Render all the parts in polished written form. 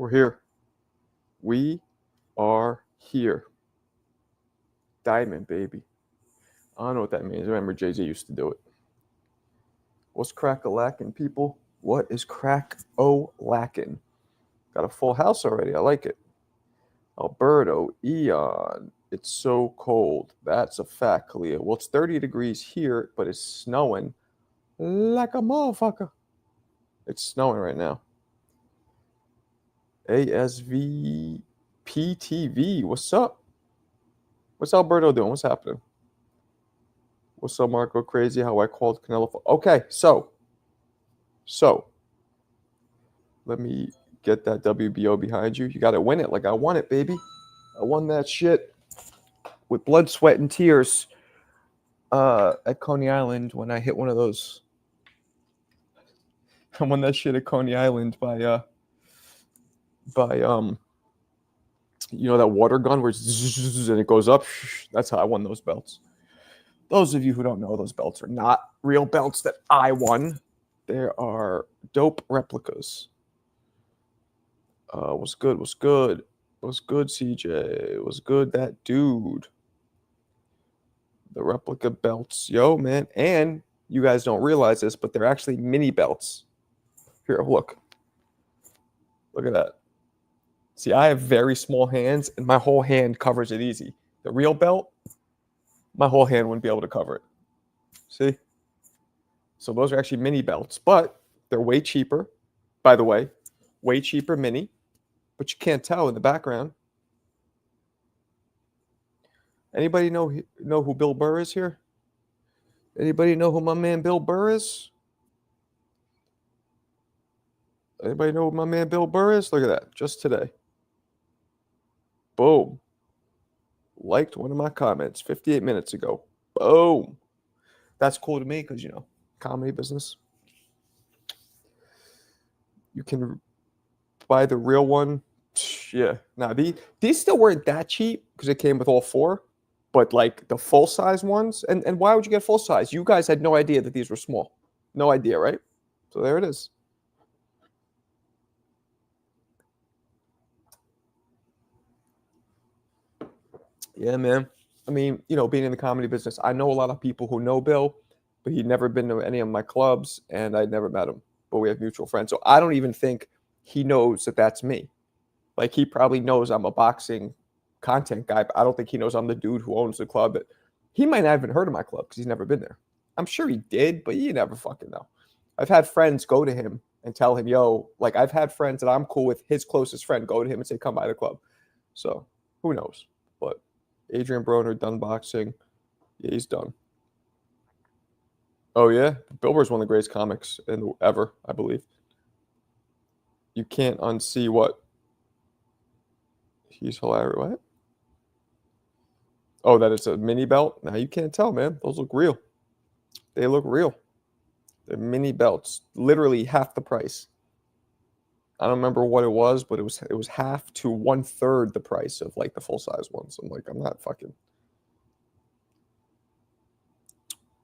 We're here. We are here. Diamond, baby. I don't know what that means. I remember Jay-Z used to do it. What's crack-a-lackin', people? What is crack-o-lackin'? Got a full house already. I like it. Alberto, Eon. It's so cold. That's a fact, Kalia. Well, it's 30 degrees here, but it's snowing like a motherfucker. It's snowing right now. ASVPTV. What's up? What's Alberto doing? What's happening? What's up, Marco? Crazy how I called Canelo. Okay, so let me get that WBO behind you. You got to win it like I won it, baby. I won that shit with blood, sweat, and tears at Coney Island when I hit one of those. I won that shit at Coney Island by you know that water gun where it's and it goes up. That's how I won those belts. Those of you who don't know, those belts are not real belts that I won. There are dope replicas. What's good? What's good? What's good, CJ? What's good, that dude? The replica belts. Yo, man. And you guys don't realize this, but they're actually mini belts. Here, look. Look at that. See, I have very small hands, and my whole hand covers it easy. The real belt, my whole hand wouldn't be able to cover it. See? So those are actually mini belts, but they're way cheaper. By the way, way cheaper mini, but you can't tell in the background. Anybody know who Bill Burr is here? Anybody know who my man Bill Burr is? Anybody know who my man Bill Burr is? Look at that, just today. Boom. Liked one of my comments 58 minutes ago. Boom. That's cool to me because, you know, comedy business. You can buy the real one. Yeah. Now, these still weren't that cheap because it came with all four. But, like, the full-size ones. And why would you get full-size? You guys had no idea that these were small. No idea, right? So there it is. Yeah, man. I mean, you know, being in the comedy business, I know a lot of people who know Bill, but he'd never been to any of my clubs, and I'd never met him. But we have mutual friends. So I don't even think he knows that that's me. Like, he probably knows I'm a boxing content guy, but I don't think he knows I'm the dude who owns the club. He might not even heard of my club because he's never been there. I'm sure he did, but you never fucking know. I've had friends go to him and tell him, yo, like, I've had friends that I'm cool with, his closest friend, go to him and say, come by the club. So who knows? But Adrian Broner done boxing. Yeah, he's done. Oh, yeah? Bill Burr's one of the greatest comics ever, I believe. You can't unsee what? He's hilarious. What? Oh, that it's a mini belt? Now you can't tell, man. Those look real. They look real. They're mini belts. Literally half the price. I don't remember what it was, but it was half to 1/3 the price of like the full-size ones. I'm like, I'm not fucking.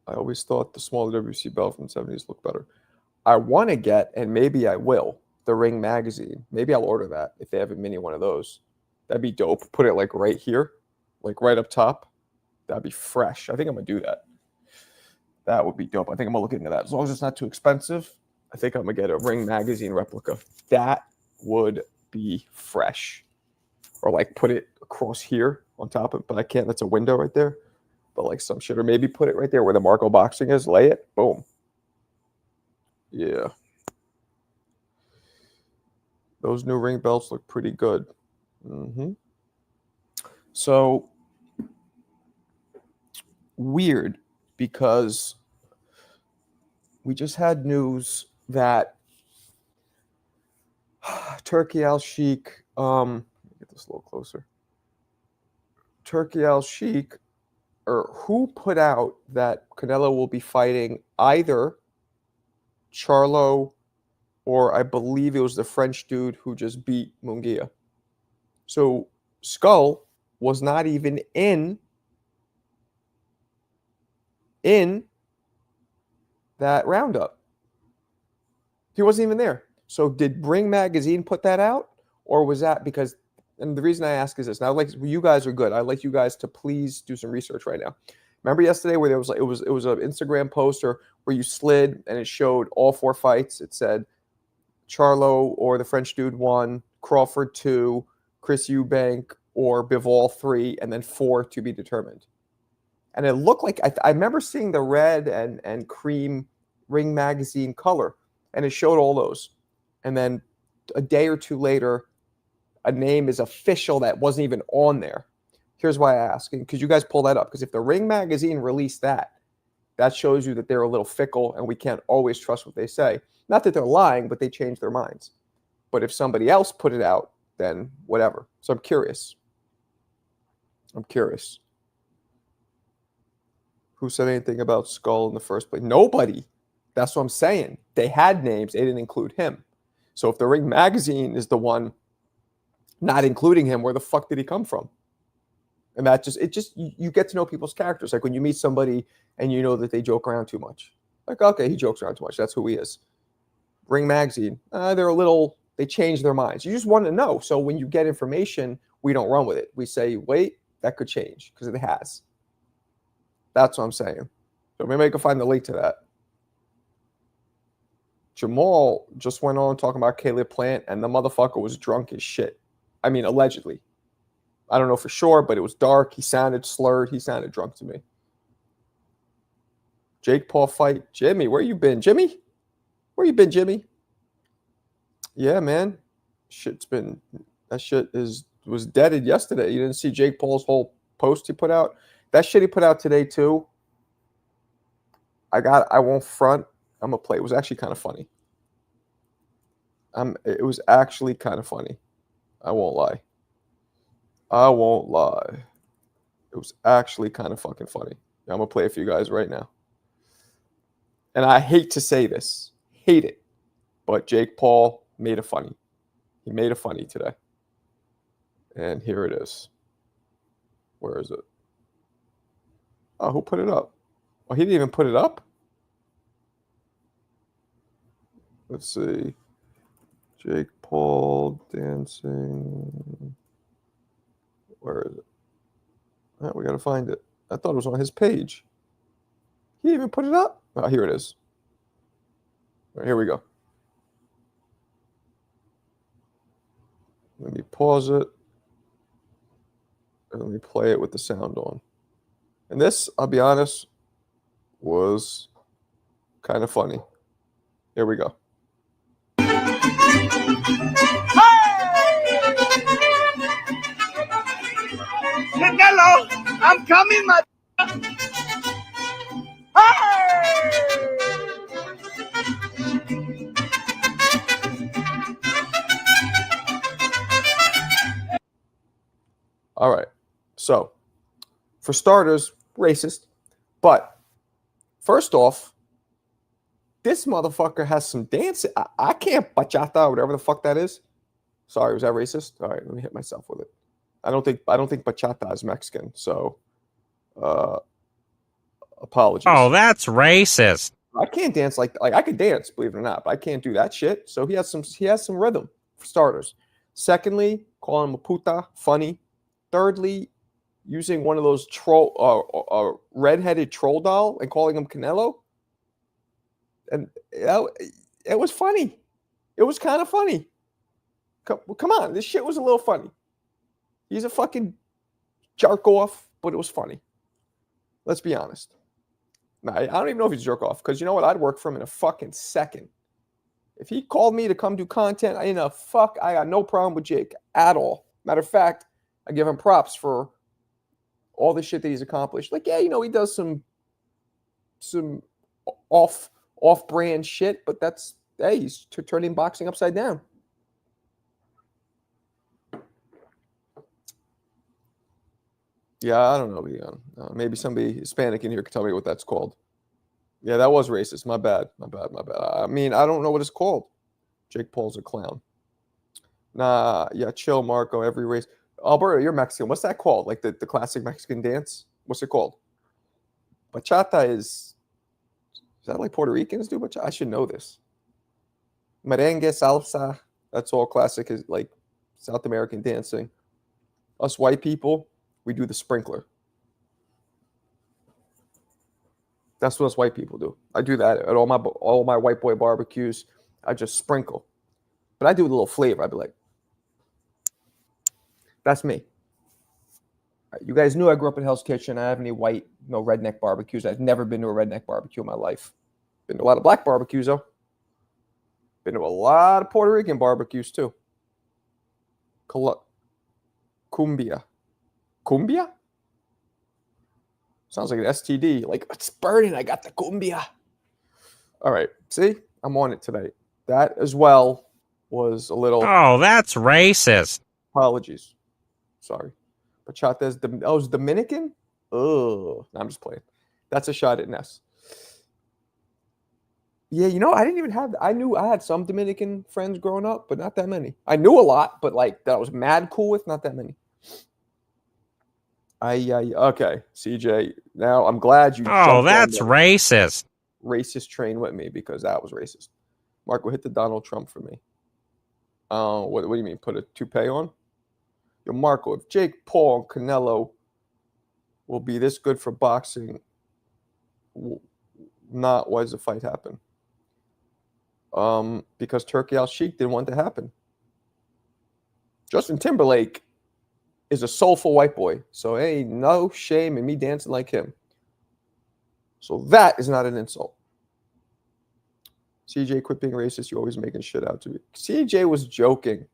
I always thought the smaller WC belt from the 70s looked better. I want to get, and maybe I will, the Ring magazine. Maybe I'll order that if they have a mini one of those. That'd be dope. Put it like right here, like right up top. That'd be fresh. I think I'm going to do that. That would be dope. I think I'm going to look into that. As long as it's not too expensive, I think I'm going to get a Ring magazine replica. That would be fresh. Or like put it across here on top of it, but I can't. That's a window right there. But like some shit. Or maybe put it right there where the Marco boxing is. Lay it. Boom. Yeah. Those new ring belts look pretty good. So weird because we just had news that Turkey Al Sheikh, get this a little closer. Turkey Al Sheikh, or who put out that Canelo will be fighting either Charlo or I believe it was the French dude who just beat Munguia. So Scull was not even in that roundup. He wasn't even there. So did Ring Magazine put that out? Or was that because, and the reason I ask is this, now like you guys are good. I'd like you guys to please do some research right now. Remember yesterday where there was like it was an Instagram poster where you slid and it showed all 4 fights. It said Charlo or the French dude 1, Crawford 2, Chris Eubank or Bivol 3, and then 4 to be determined. And it looked like I remember seeing the red and cream Ring magazine color, and it showed all those. And then a day or two later, a name is official that wasn't even on there. Here's why I ask, because you guys pull that up. Because if the Ring magazine released that, that shows you that they're a little fickle and we can't always trust what they say. Not that they're lying, but they change their minds. But if somebody else put it out, then whatever. So I'm curious. Who said anything about Scull in the first place? Nobody. That's what I'm saying. They had names. They didn't include him. So if the Ring magazine is the one not including him, where the fuck did he come from? And that you get to know people's characters. Like when you meet somebody and you know that they joke around too much. Like, okay, he jokes around too much. That's who he is. Ring magazine, they change their minds. You just want to know. So when you get information, we don't run with it. We say, wait, that could change because it has. That's what I'm saying. So maybe I can find the link to that. Jamal just went on talking about Caleb Plant, and the motherfucker was drunk as shit. I mean, allegedly. I don't know for sure, but it was dark. He sounded slurred. He sounded drunk to me. Jake Paul fight. Jimmy, where you been? Jimmy? Where you been, Jimmy? Yeah, man. That shit was deaded yesterday. You didn't see Jake Paul's whole post he put out? That shit he put out today, too. I won't front. I'm going to play. It was actually kind of funny. It was actually kind of funny. I won't lie. It was actually kind of fucking funny. I'm going to play it for you guys right now. And I hate to say this. Hate it. But Jake Paul made it funny. He made it funny today. And here it is. Where is it? Oh, who put it up? Oh, he didn't even put it up? Let's see. Jake Paul dancing. Where is it? Oh, we got to find it. I thought it was on his page. He didn't even put it up? Oh, here it is. Right, here we go. Let me pause it. And let me play it with the sound on. And this, I'll be honest, was kind of funny. Here we go. Canelo, I'm coming, my. All right. So, for starters, racist. But first off, this motherfucker has some dancing. I can't bachata, whatever the fuck that is. Sorry, was that racist? All right, let me hit myself with it. I don't think bachata is Mexican, so apologies. Oh, that's racist. I can't dance like I could dance, believe it or not, but I can't do that shit. So he has some rhythm for starters. Secondly, calling him a puta, funny. Thirdly, using one of those redheaded troll doll and calling him Canelo. And it was funny. It was kind of funny. Come on, this shit was a little funny. He's a fucking jerk off, but it was funny. Let's be honest. Nah, I don't even know if he's a jerk off, because you know what? I'd work for him in a fucking second. If he called me to come do content, I got no problem with Jake at all. Matter of fact, I give him props for all the shit that he's accomplished. Like, yeah, he does some off-brand shit, but he's turning boxing upside down. Yeah, I don't know, Leon. Maybe somebody Hispanic in here could tell me what that's called. Yeah, that was racist. My bad. I mean, I don't know what it's called. Jake Paul's a clown. Nah, yeah, chill, Marco. Every race. Alberto, you're Mexican. What's that called? Like the classic Mexican dance? What's it called? Bachata is that like Puerto Ricans do bachata? I should know this. Merengue, salsa. That's all classic. Is like South American dancing. Us white people, we do the sprinkler. That's what us white people do. I do that at all my white boy barbecues. I just sprinkle, but I do with a little flavor. I'd be like, "That's me." You guys knew I grew up in Hell's Kitchen. I have any white, no redneck barbecues. I've never been to a redneck barbecue in my life. Been to a lot of black barbecues though. Been to a lot of Puerto Rican barbecues too. Cumbia. Cumbia? Sounds like an STD. Like, it's burning. I got the cumbia. All right. See? I'm on it tonight. That as well was a little... Oh, that's racist. Apologies. Sorry. Bachatas. Oh, it's Dominican? Oh, I'm just playing. That's a shot at Ness. Yeah, you know, I didn't even have... I knew I had some Dominican friends growing up, but not that many. I knew a lot, but like that I was mad cool with, not that many. Okay, CJ. Now I'm glad you. Oh, that's racist. Racist train with me because that was racist. Marco, hit the Donald Trump for me. What do you mean? Put a toupee on? Yo, Marco, if Jake Paul and Canelo will be this good for boxing, not why does the fight happen? Because Turkey Al Sheikh didn't want it to happen. Justin Timberlake is a soulful white boy, so ain't no shame in me dancing like him. So that is not an insult. CJ, quit being racist. You're always making shit out to me. CJ was joking.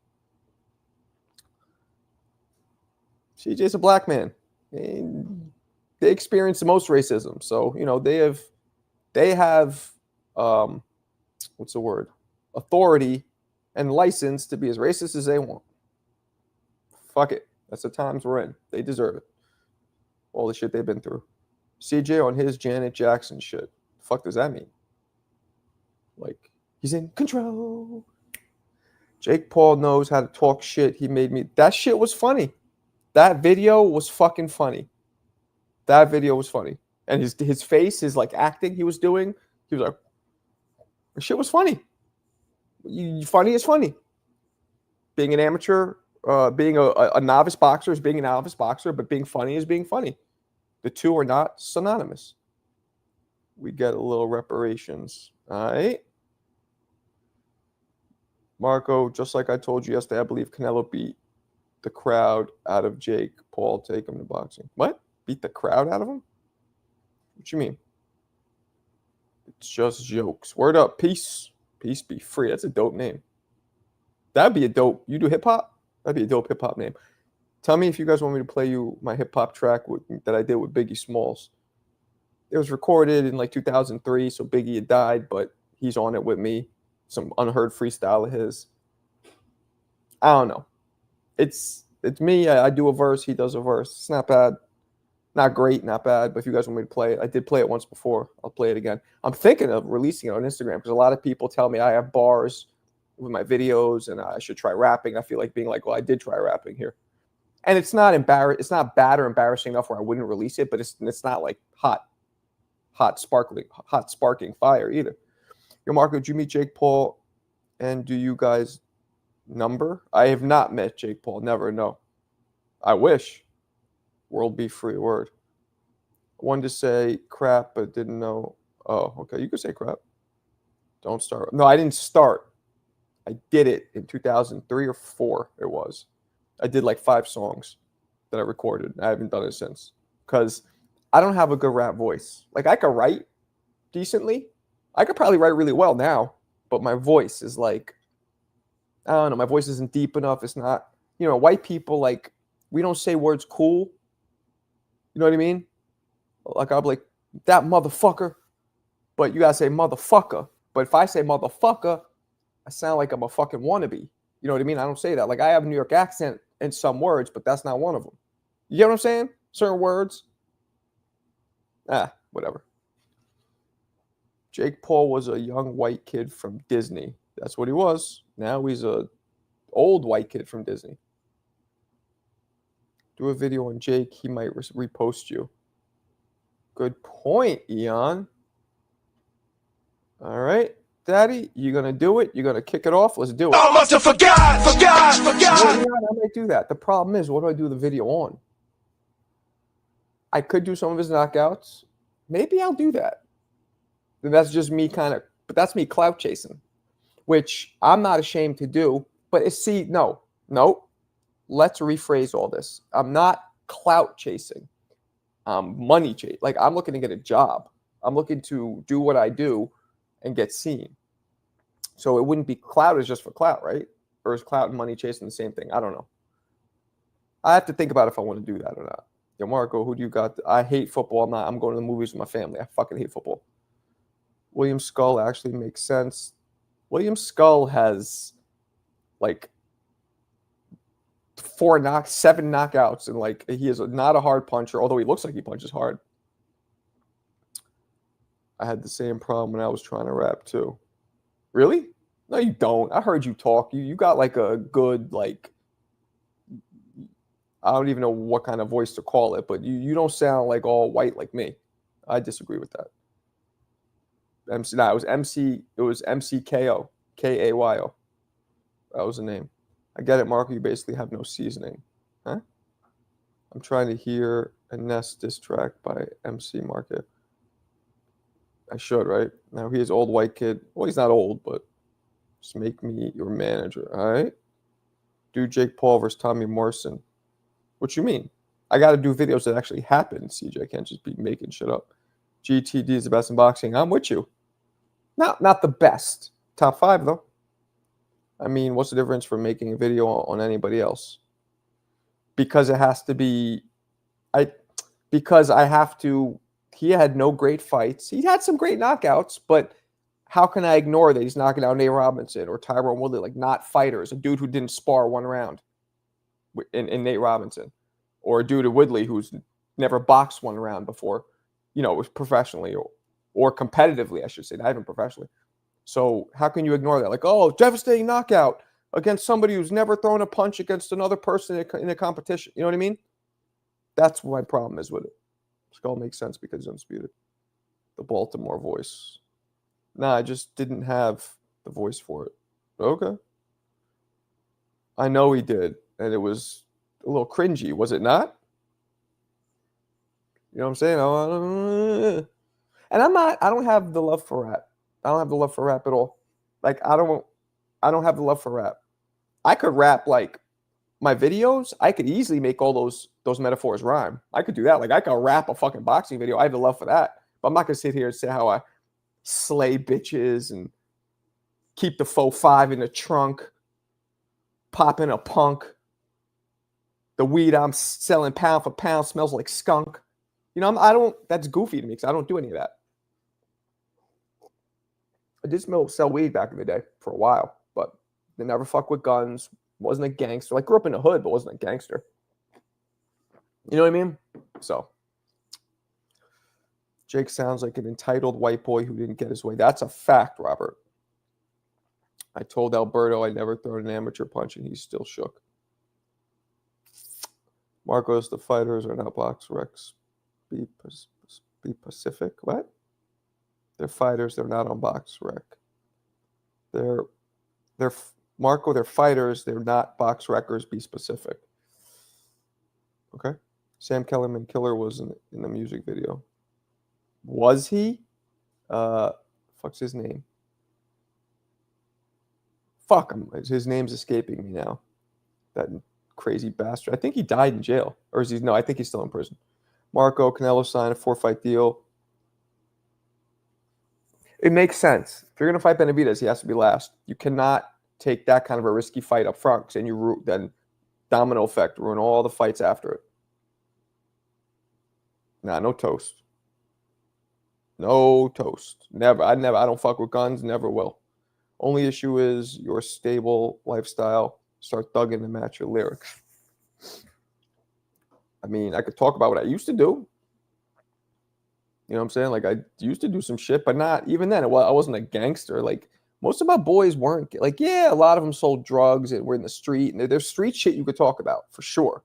CJ's a black man. And they experience the most racism. So, you know, they have what's the word? Authority and license to be as racist as they want. Fuck it. That's the times we're in. They deserve it. All the shit they've been through. CJ on his Janet Jackson shit. The fuck does that mean? Like, he's in control. Jake Paul knows how to talk shit. He made me. That shit was funny. That video was fucking funny. That video was funny. And his face, his like acting he was doing, he was like, the shit was funny. Funny is funny. Being an amateur, being a novice boxer is being a novice boxer, but being funny is being funny. The two are not synonymous. We get a little reparations. All right. Marco, just like I told you yesterday, I believe Canelo beat the crowd out of Jake Paul. Take him to boxing. What? Beat the crowd out of him? What you mean? It's just jokes. Word up. Peace. Peace be free. That's a dope name. That'd be a dope. You do hip hop? That'd be a dope hip hop name. Tell me if you guys want me to play you my hip hop track that I did with Biggie Smalls. It was recorded in like 2003, so Biggie had died, but he's on it with me. Some unheard freestyle of his. I don't know. It's me. I do a verse. He does a verse. It's not bad. Not great, not bad. But if you guys want me to play it, I did play it once before. I'll play it again. I'm thinking of releasing it on Instagram because a lot of people tell me I have bars with my videos and I should try rapping. I feel like being like, well, I did try rapping here. And it's not It's not bad or embarrassing enough where I wouldn't release it, but it's not like sparking fire either. Yo, Marco, did you meet Jake Paul? And do you guys number? I have not met Jake Paul. Never, no. I wish. World be free. Word. I wanted to say crap, but didn't know. Oh, okay. You could say crap. Don't start. No, I didn't start. I did it in 2003 or 4. It was. I did like 5 songs that I recorded. I haven't done it since because I don't have a good rap voice. Like I could write decently. I could probably write really well now, but my voice is like, I don't know. My voice isn't deep enough. It's not, white people, like, we don't say words cool. You know what I mean? Like, I'll be like, that motherfucker. But you got to say motherfucker. But if I say motherfucker, I sound like I'm a fucking wannabe. You know what I mean? I don't say that. Like, I have a New York accent in some words, but that's not one of them. You get what I'm saying? Certain words. Whatever. Jake Paul was a young white kid from Disney. That's what he was. Now he's a old white kid from Disney. Do a video on Jake. He might repost you. Good point, Eon. All right. Daddy, you're gonna do it. You're gonna kick it off. Let's do it. I must have forgot. I might do that. The problem is, what do I do the video on? I could do some of his knockouts. Maybe I'll do that. And that's just me but that's me clout chasing, which I'm not ashamed to do. But no. Let's rephrase all this. I'm not clout chasing. Money chase. Like, I'm looking to get a job. I'm looking to do what I do and get seen. So it wouldn't be clout is just for clout, right? Or is clout and money chasing the same thing? I don't know. I have to think about if I want to do that or not. Yeah, Marco, who do you got? I hate football. I'm going to the movies with my family. I fucking hate football. William Scull actually makes sense. William Scull has like 7 knockouts, and like he is not a hard puncher, although he looks like he punches hard. I had the same problem when I was trying to rap too. Really? No, you don't. I heard you talk. You got like a good, like, I don't even know what kind of voice to call it, but you don't sound like all white like me. I disagree with that. It was MCKO, KAYO. That was the name. I get it, Marco. You basically have no seasoning. Huh? I'm trying to hear a Nest diss track by MC Market. I should, right? Now he is old white kid. Well, he's not old, but just make me your manager, all right? Do Jake Paul versus Tommy Morrison. What you mean? I got to do videos that actually happen, CJ. I can't just be making shit up. GTD is the best in boxing. I'm with you. Not the best. Top 5, though. I mean, what's the difference from making a video on anybody else? Because it has to be... Because I have to... He had no great fights. He had some great knockouts, but how can I ignore that he's knocking out Nate Robinson or Tyrone Woodley, like not fighters, a dude who didn't spar one round in Nate Robinson, or a dude at Woodley who's never boxed one round before, professionally or competitively, I should say, not even professionally. So how can you ignore that? Like, oh, devastating knockout against somebody who's never thrown a punch against another person in a competition. You know what I mean? That's what my problem is with it. Skull makes sense because he's undisputed. The Baltimore voice. Nah, I just didn't have the voice for it. Okay. I know he did, and it was a little cringy, was it not? You know what I'm saying? And I don't have the love for rap. I don't have the love for rap at all. Like, I don't have the love for rap. I could rap like my videos. I could easily make all those metaphors rhyme. I could do that. Like, I could rap a fucking boxing video. I have the love for that. But I'm not gonna sit here and say how I slay bitches and keep the faux 5 in the trunk, pop in a punk. The weed I'm selling pound for pound smells like skunk. That's goofy to me because I don't do any of that. I did sell weed back in the day for a while, but they never fuck with guns. Wasn't a gangster. Like, grew up in the hood, but wasn't a gangster. You know what I mean? So, Jake sounds like an entitled white boy who didn't get his way. That's a fact, Robert. I told Alberto I'd never thrown an amateur punch, and he's still shook. Marcos, the fighters are not box recs. Be Pacific. What? They're fighters. They're not on box rec. They're Marco. They're fighters. They're not box wreckers. Be specific. Okay. Sam Kellerman Killer was in the music video. Was he? Fuck's his name? Fuck him. His name's escaping me now. That crazy bastard. I think he died in jail. Or is he? No, I think he's still in prison. Marco, Canelo signed a 4-fight deal. It makes sense. If you're going to fight Benavidez, he has to be last. You cannot take that kind of a risky fight up front because then domino effect, ruin all the fights after it. Nah, no toast. No toast. Never. I don't fuck with guns. Never will. Only issue is your stable lifestyle. Start thugging to match your lyrics. I mean, I could talk about what I used to do. You know what I'm saying? Like, I used to do some shit, but not even then. I wasn't a gangster. Like, most of my boys weren't. Like, yeah, a lot of them sold drugs and were in the street. And there's street shit you could talk about, for sure.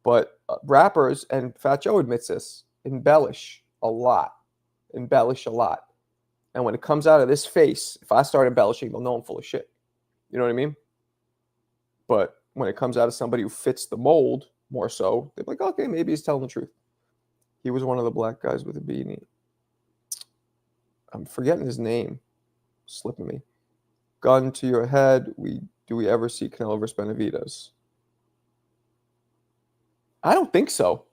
But rappers, and Fat Joe admits this, embellish a lot. And when it comes out of this face, if I start embellishing, they'll know I'm full of shit. You know what I mean? But when it comes out of somebody who fits the mold more so, they're like, okay, maybe he's telling the truth. He was one of the black guys with a beanie. I'm forgetting his name. Slipping me. Gun to your head. Do we ever see Canelo versus Benavidez? I don't think so.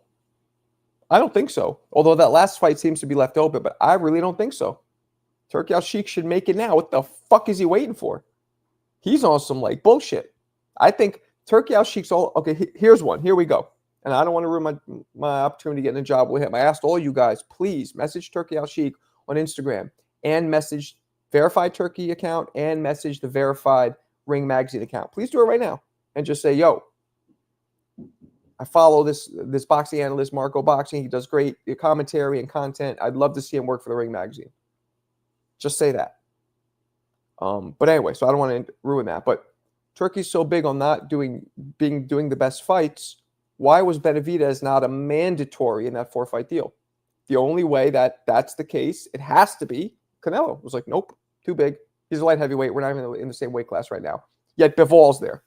I don't think so. Although that last fight seems to be left open, but I really don't think so. Turki Al-Sheikh should make it now. What the fuck is he waiting for? He's on some like bullshit. I think Turki Al-Sheikh's all okay. Here's one. Here we go. And I don't want to ruin my opportunity to get in a job with him. I asked all you guys, please message Turki Al-Sheikh on Instagram and message verified Turkey account and message the verified Ring Magazine account. Please do it right now and just say, yo, I follow this boxing analyst, Marco Boxing. He does great commentary and content. I'd love to see him work for the Ring Magazine. Just say that. But anyway, so I don't want to ruin that. But Turkey's so big on not doing the best fights. Why was Benavidez not a mandatory in that 4-fight deal? The only way that's the case, it has to be Canelo. Was like, nope, too big. He's a light heavyweight. We're not even in the same weight class right now. Yet Bivol's there.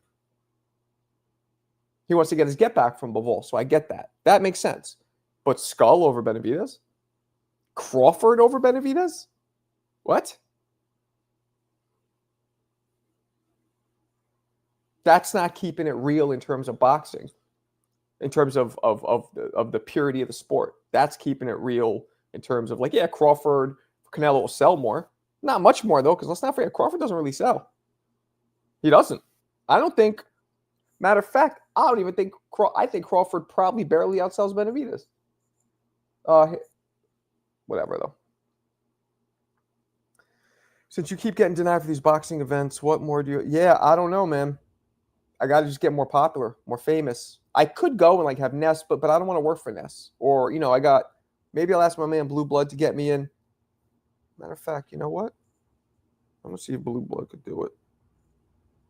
He wants to get his get back from Bivol, so I get that. That makes sense. But Scull over Benavidez? Crawford over Benavidez? What? That's not keeping it real in terms of boxing, in terms of the purity of the sport. That's keeping it real in terms of like, yeah, Crawford, Canelo will sell more. Not much more, though, because let's not forget, Crawford doesn't really sell. He doesn't. I don't think, matter of fact, I think Crawford probably barely outsells Benavidez. Whatever, though. Since you keep getting denied for these boxing events, what more do you... Yeah, I don't know, man. I got to just get more popular, more famous. I could go and like have Ness, but I don't want to work for Ness. Or, maybe I'll ask my man Blue Blood to get me in. Matter of fact, you know what? I'm going to see if Blue Blood could do it.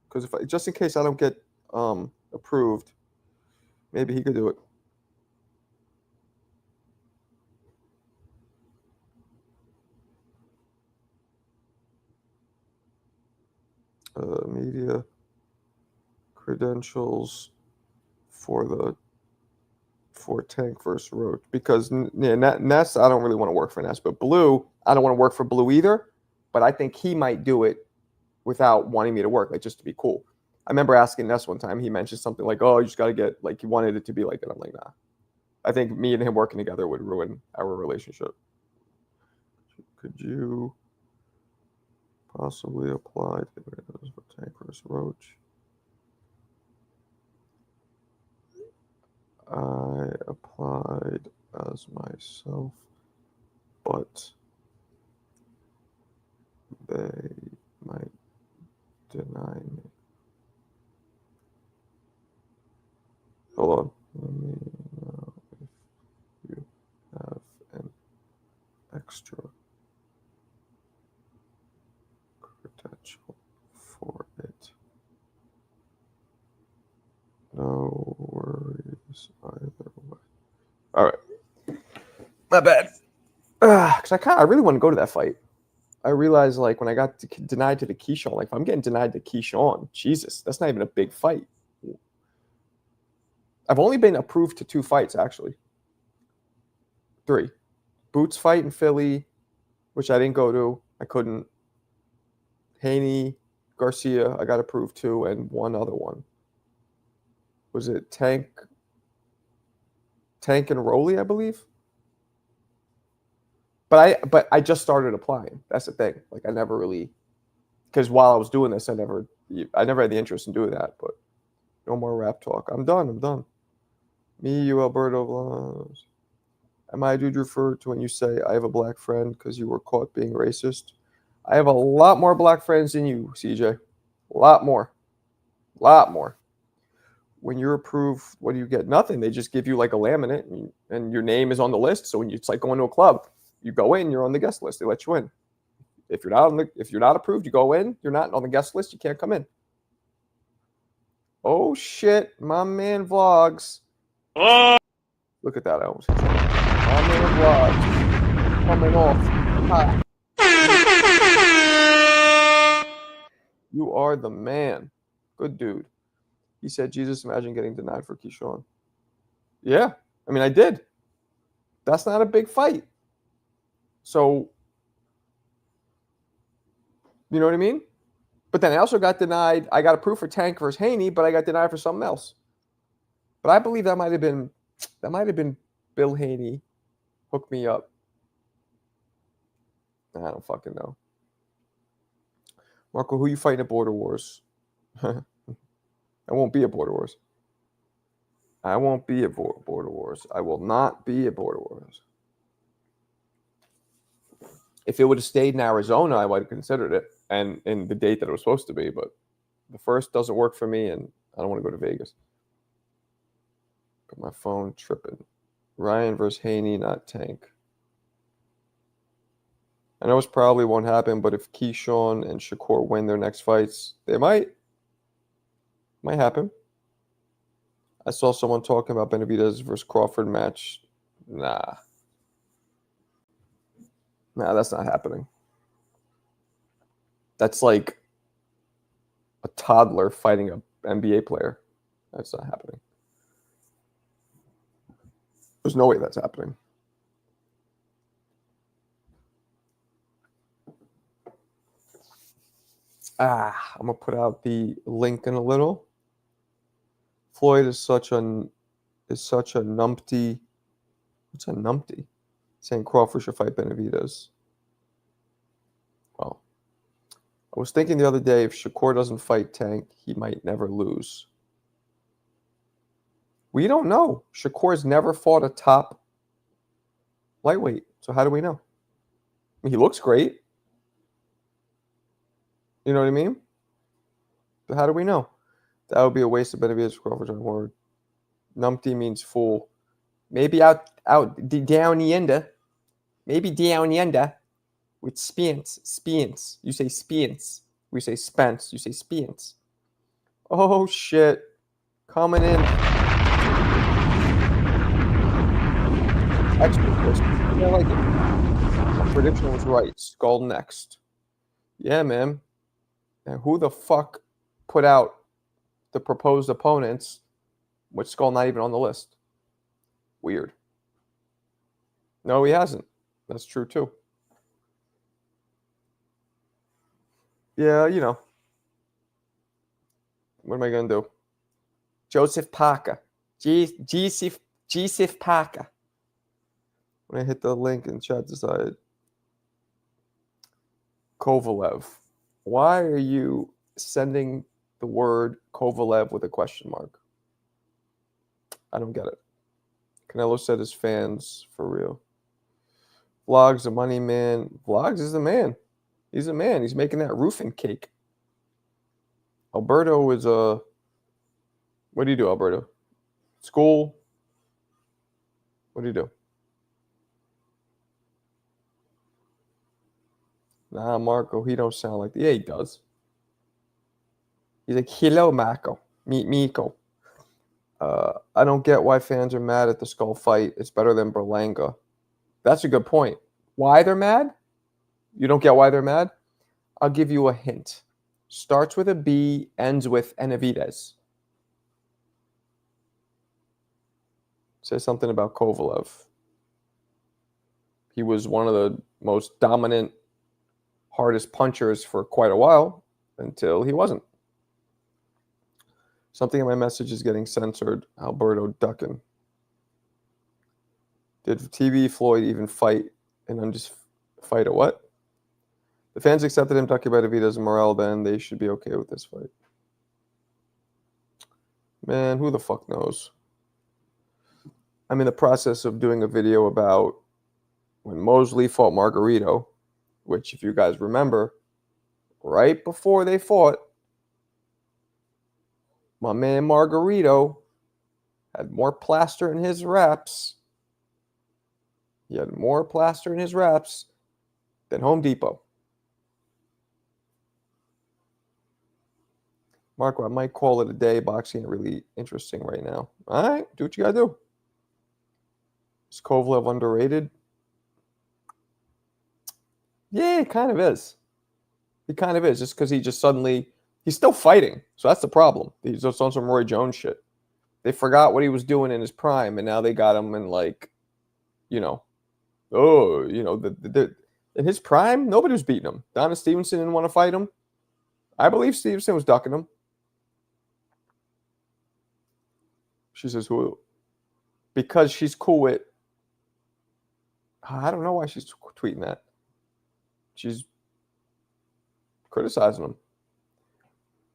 Because just in case I don't get approved, maybe he could do it. Media credentials for Tank versus Roach, because Ness, I don't really want to work for Ness, but Blue, I don't want to work for Blue either, but I think he might do it without wanting me to work, like just to be cool. I remember asking Ness one time, he mentioned something like, oh, you just got to get, like, he wanted it to be like that. I'm like, nah. I think me and him working together would ruin our relationship. Could you possibly apply for Tank versus Roach? I applied as myself, but they might deny me. Hold on. Let me know if you have an extra credential for it. No worries either way. All right. My bad. Because I really want to go to that fight. I realized, like, when I got denied to the Keyshawn, like, if I'm getting denied to Keyshawn, Jesus, that's not even a big fight. I've only been approved to 2 fights, actually. 3. Boots fight in Philly, which I didn't go to. I couldn't. Haney, Garcia, I got approved to, and one other one. Was it Tank and Rowley, I believe? But I just started applying. That's the thing. Like, I never really, because while I was doing this, I never had the interest in doing that. But no more rap talk. I'm done. Me, you, Alberto Blas. Am I a dude referred to when you say I have a black friend because you were caught being racist? I have a lot more black friends than you, CJ. A lot more. When you're approved, what do you get? Nothing. They just give you like a laminate, and your name is on the list. So it's like going to a club. You go in, you're on the guest list. They let you in. If you're not approved, you go in. You're not on the guest list. You can't come in. Oh shit, my man Vlogs. Look at that. I almost hit something. My man Vlogs coming off. Hi. You are the man. Good dude. He said, Jesus, imagine getting denied for Keyshawn. Yeah. I mean, I did. That's not a big fight. So, you know what I mean? But then I also got denied. I got approved for Tank versus Haney, but I got denied for something else. But I believe that might have been Bill Haney hooked me up. I don't fucking know. Marco, who you fighting at Border Wars? I won't be at Border Wars. I won't be at Border Wars. I will not be at Border Wars. If it would have stayed in Arizona, I might have considered it, and in the date that it was supposed to be. But the first doesn't work for me, and I don't want to go to Vegas. Got my phone tripping. Ryan versus Haney, not Tank. I know it's probably won't happen, but if Keyshawn and Shakur win their next fights, they might. Might happen. I saw someone talking about Benavidez versus Crawford match. Nah, that's not happening. That's like a toddler fighting an NBA player. That's not happening. There's no way that's happening. I'm gonna put out the link in a little. Floyd is such a numpty. What's a numpty? Saying Crawford should fight Benavidez. Well, I was thinking the other day, if Shakur doesn't fight Tank, he might never lose. We don't know. Shakur's never fought a top lightweight, so how do we know? I mean, he looks great. You know what I mean? But how do we know? That would be a waste of Benavidez Crawford on word. Numpty means fool. Maybe down the end. Maybe down the end. With Spience. You say Spience. We say Spence. You say Spience. Oh, shit. Coming in. Extra crisp. I like it. My prediction was right. Scull next. Yeah, man. And who the fuck put out the proposed opponents with Scull not even on the list? Weird. No, he hasn't. That's true, too. Yeah, you know. What am I going to do? Joseph Parker. Joseph Parker. When I hit the link in chat, decided. Kovalev. Why are you sending the word Kovalev with a question mark? I don't get it. Canelo said his fans for real. Vlogs, a money man. Vlogs is the man. He's a man. He's making that roofing cake. Alberto is a. What do you do, Alberto? School. What do you do? Nah, Marco, he don't sound like. Yeah, he does. He's like, hello, Marco. Meet Miko. I don't get why fans are mad at the Scull fight. It's better than Berlanga. That's a good point. Why they're mad? You don't get why they're mad? I'll give you a hint. Starts with a B, ends with Benavidez. Says something about Kovalev. He was one of the most dominant, hardest punchers for quite a while until he wasn't. Something in my message is getting censored. Alberto ducking. Did TV Floyd even fight and then just fight a what? The fans accepted him talking about Benavidez and Morel, then they should be okay with this fight. Man, who the fuck knows? I'm in the process of doing a video about when Mosley fought Margarito, which, if you guys remember, right before they fought, my man Margarito had more plaster in his wraps. He had more plaster in his wraps than Home Depot. Marco, I might call it a day. Boxing ain't really interesting right now. All right, do what you gotta do. Is Kovalev underrated? Yeah, it kind of is. He kind of is, just because he just suddenly He's still fighting, so that's the problem. He's just on some Roy Jones shit. They forgot what he was doing in his prime, and now they got him in like, you know, in his prime, nobody was beating him. Donna Stevenson didn't want to fight him. I believe Stevenson was ducking him. She says, who? Because she's cool with. I don't know why she's tweeting that. She's criticizing him.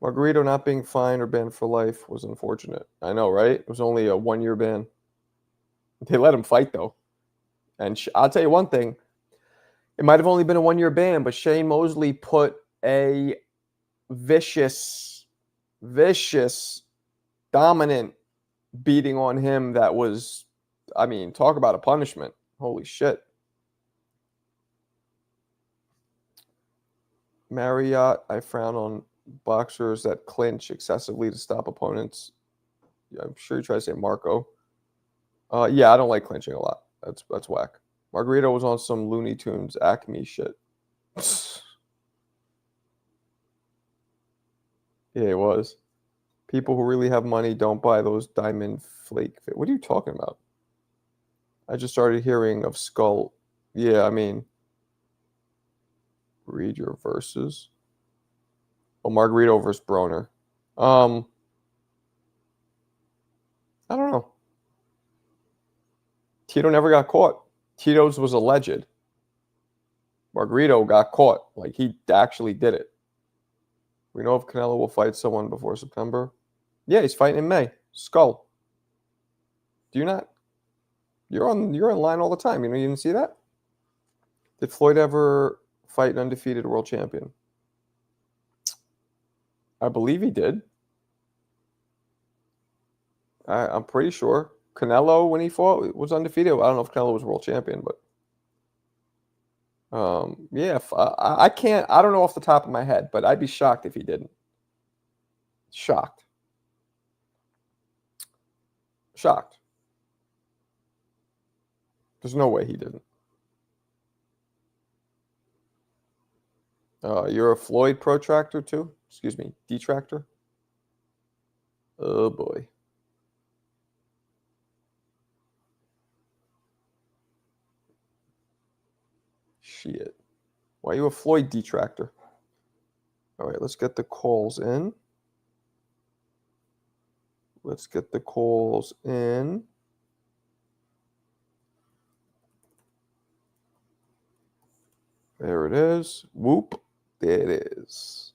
Margarito not being fined or banned for life was unfortunate. I know, right? It was only a 1-year ban. They let him fight, though. And I'll tell you one thing. It might have only been a 1-year ban, but Shane Mosley put a vicious, dominant beating on him that was, I mean, talk about a punishment. Holy shit. Marriott, I frown on boxers that clinch excessively to stop opponents. Yeah, I'm sure you try to say Marco. Yeah, I don't like clinching a lot. That's whack. Margarito was on some Looney Tunes Acme shit. Yeah, it was. People who really have money don't buy those diamond flake. What are you talking about? I just started hearing of Scull. Yeah, I mean, read your verses. Oh, Margarito versus Broner. I don't know. Tito never got caught. Tito's was alleged. Margarito got caught. Like, he actually did it. We know if Canelo will fight someone before September. Yeah, he's fighting in May. Scull. Do you not? You're in line all the time. You didn't see that? Did Floyd ever fight an undefeated world champion? I believe he did. I'm pretty sure. Canelo, when he fought, was undefeated. I don't know if Canelo was world champion, but yeah, I can't. I don't know off the top of my head, but I'd be shocked if he didn't. Shocked. There's no way he didn't. You're a Floyd protractor too? Excuse me, detractor? Oh boy. Shit. Why are you a Floyd detractor? All right, let's get the calls in. There it is. Whoop. There it is.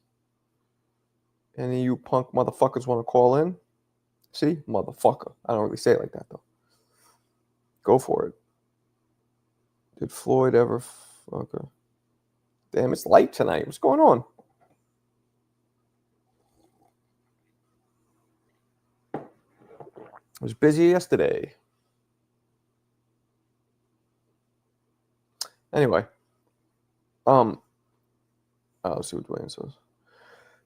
Any of you punk motherfuckers want to call in? See? Motherfucker. I don't really say it like that, though. Go for it. Did Floyd ever... Okay. Damn, it's light tonight. What's going on? I was busy yesterday. Anyway. Let's see what Dwayne says.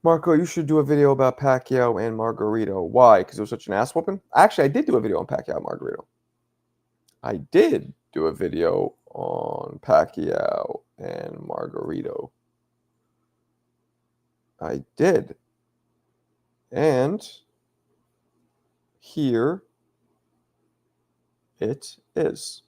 Marco, you should do a video about Pacquiao and Margarito. Why? Because it was such an ass whooping? Actually, I did do a video on Pacquiao and Margarito. I did do a video on Pacquiao and Margarito. I did. And here it is.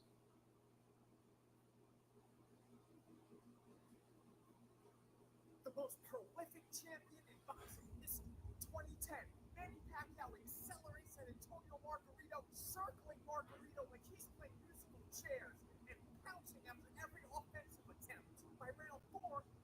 The most prolific champion in boxing is 2010. Manny Pacquiao accelerates at Antonio Margarito, circling Margarito like he's playing musical chairs and pouncing after every offensive attempt. By round 4,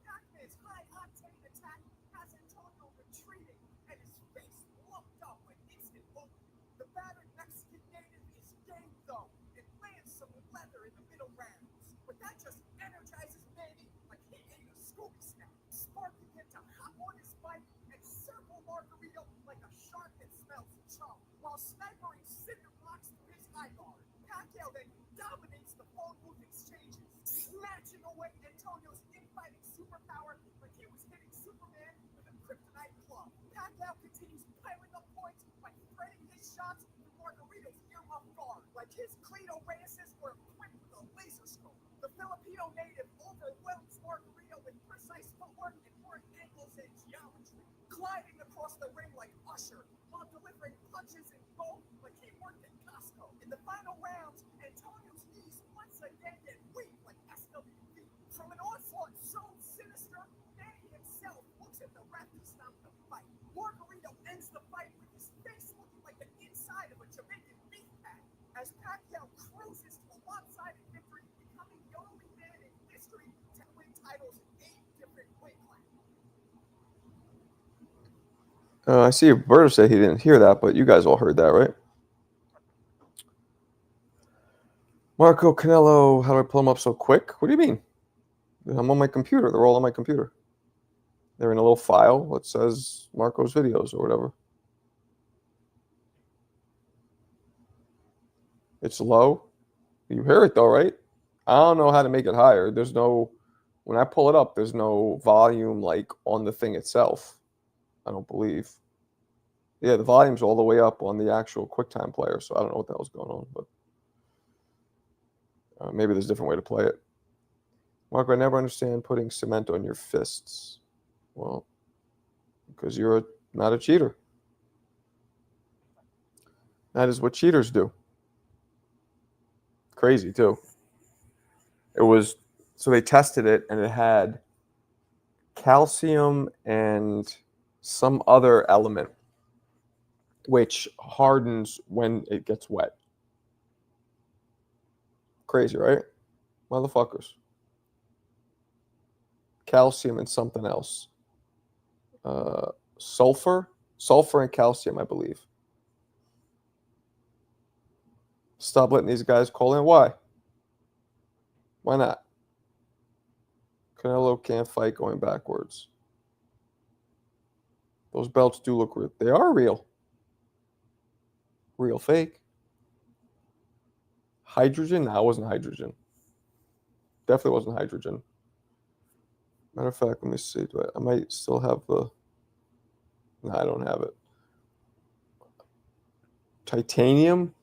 Pacquiao's high-octane attack has Antonio retreating and his face lumped up with instant opening. The battered Mexican native is game, though, and lands some leather in the middle rounds. But that just energizes Manny like he ate a Scooby snack, sparking him to hop on his bike and circle Margarito like a shark that smells chum, while snipering cinder blocks through his eye guard. Pacquiao then dominates the phone booth exchanges, snatching away Antonio's infighting superpower like he was hitting Superman with a kryptonite club. Pacquiao continues piling up points by threading his shots through Margarito's earmuff guard, like his Cleto Reyes were equipped with a laser scope. The Filipino native overwhelms Margarito with precise footwork and more angles and geometry. gliding across the ring like Usher while delivering punches in gold like he worked at Costco. In the final rounds, Antonio's knees once again get weak like SWV. From an onslaught so sinister, Manny himself looks at the ref to stop the fight. Margarito ends the fight with his face looking like the inside of a Jamaican beef patty as Pacquiao cruises to a lopsided victory, becoming the only man in history to win titles in 8 different weight classes. I see Roberto said he didn't hear that, but you guys all heard that, right? Marco Canelo, how do I pull them up so quick? What do you mean? I'm on my computer. They're all on my computer. They're in a little file that says Marco's videos or whatever. It's low. You hear it though, right? I don't know how to make it higher. There's no, when I pull it up, there's no volume like on the thing itself. I don't believe. Yeah, the volume's all the way up on the actual QuickTime player, so I don't know what the hell's going on, but maybe there's a different way to play it. Marco, I never understand putting cement on your fists. Well, because you're not a cheater. That is what cheaters do. Crazy, too. It was, so they tested it, and it had calcium and some other element which hardens when it gets wet. Crazy, right? Motherfuckers. Calcium and something else. Sulfur and calcium, I believe. Stop letting these guys call in. Why? Why not? Canelo can't fight going backwards. Those belts do look real. They are real. Real fake. Hydrogen? No, it wasn't hydrogen. Definitely wasn't hydrogen. Matter of fact, let me see. I might still have the... No, I don't have it. Titanium?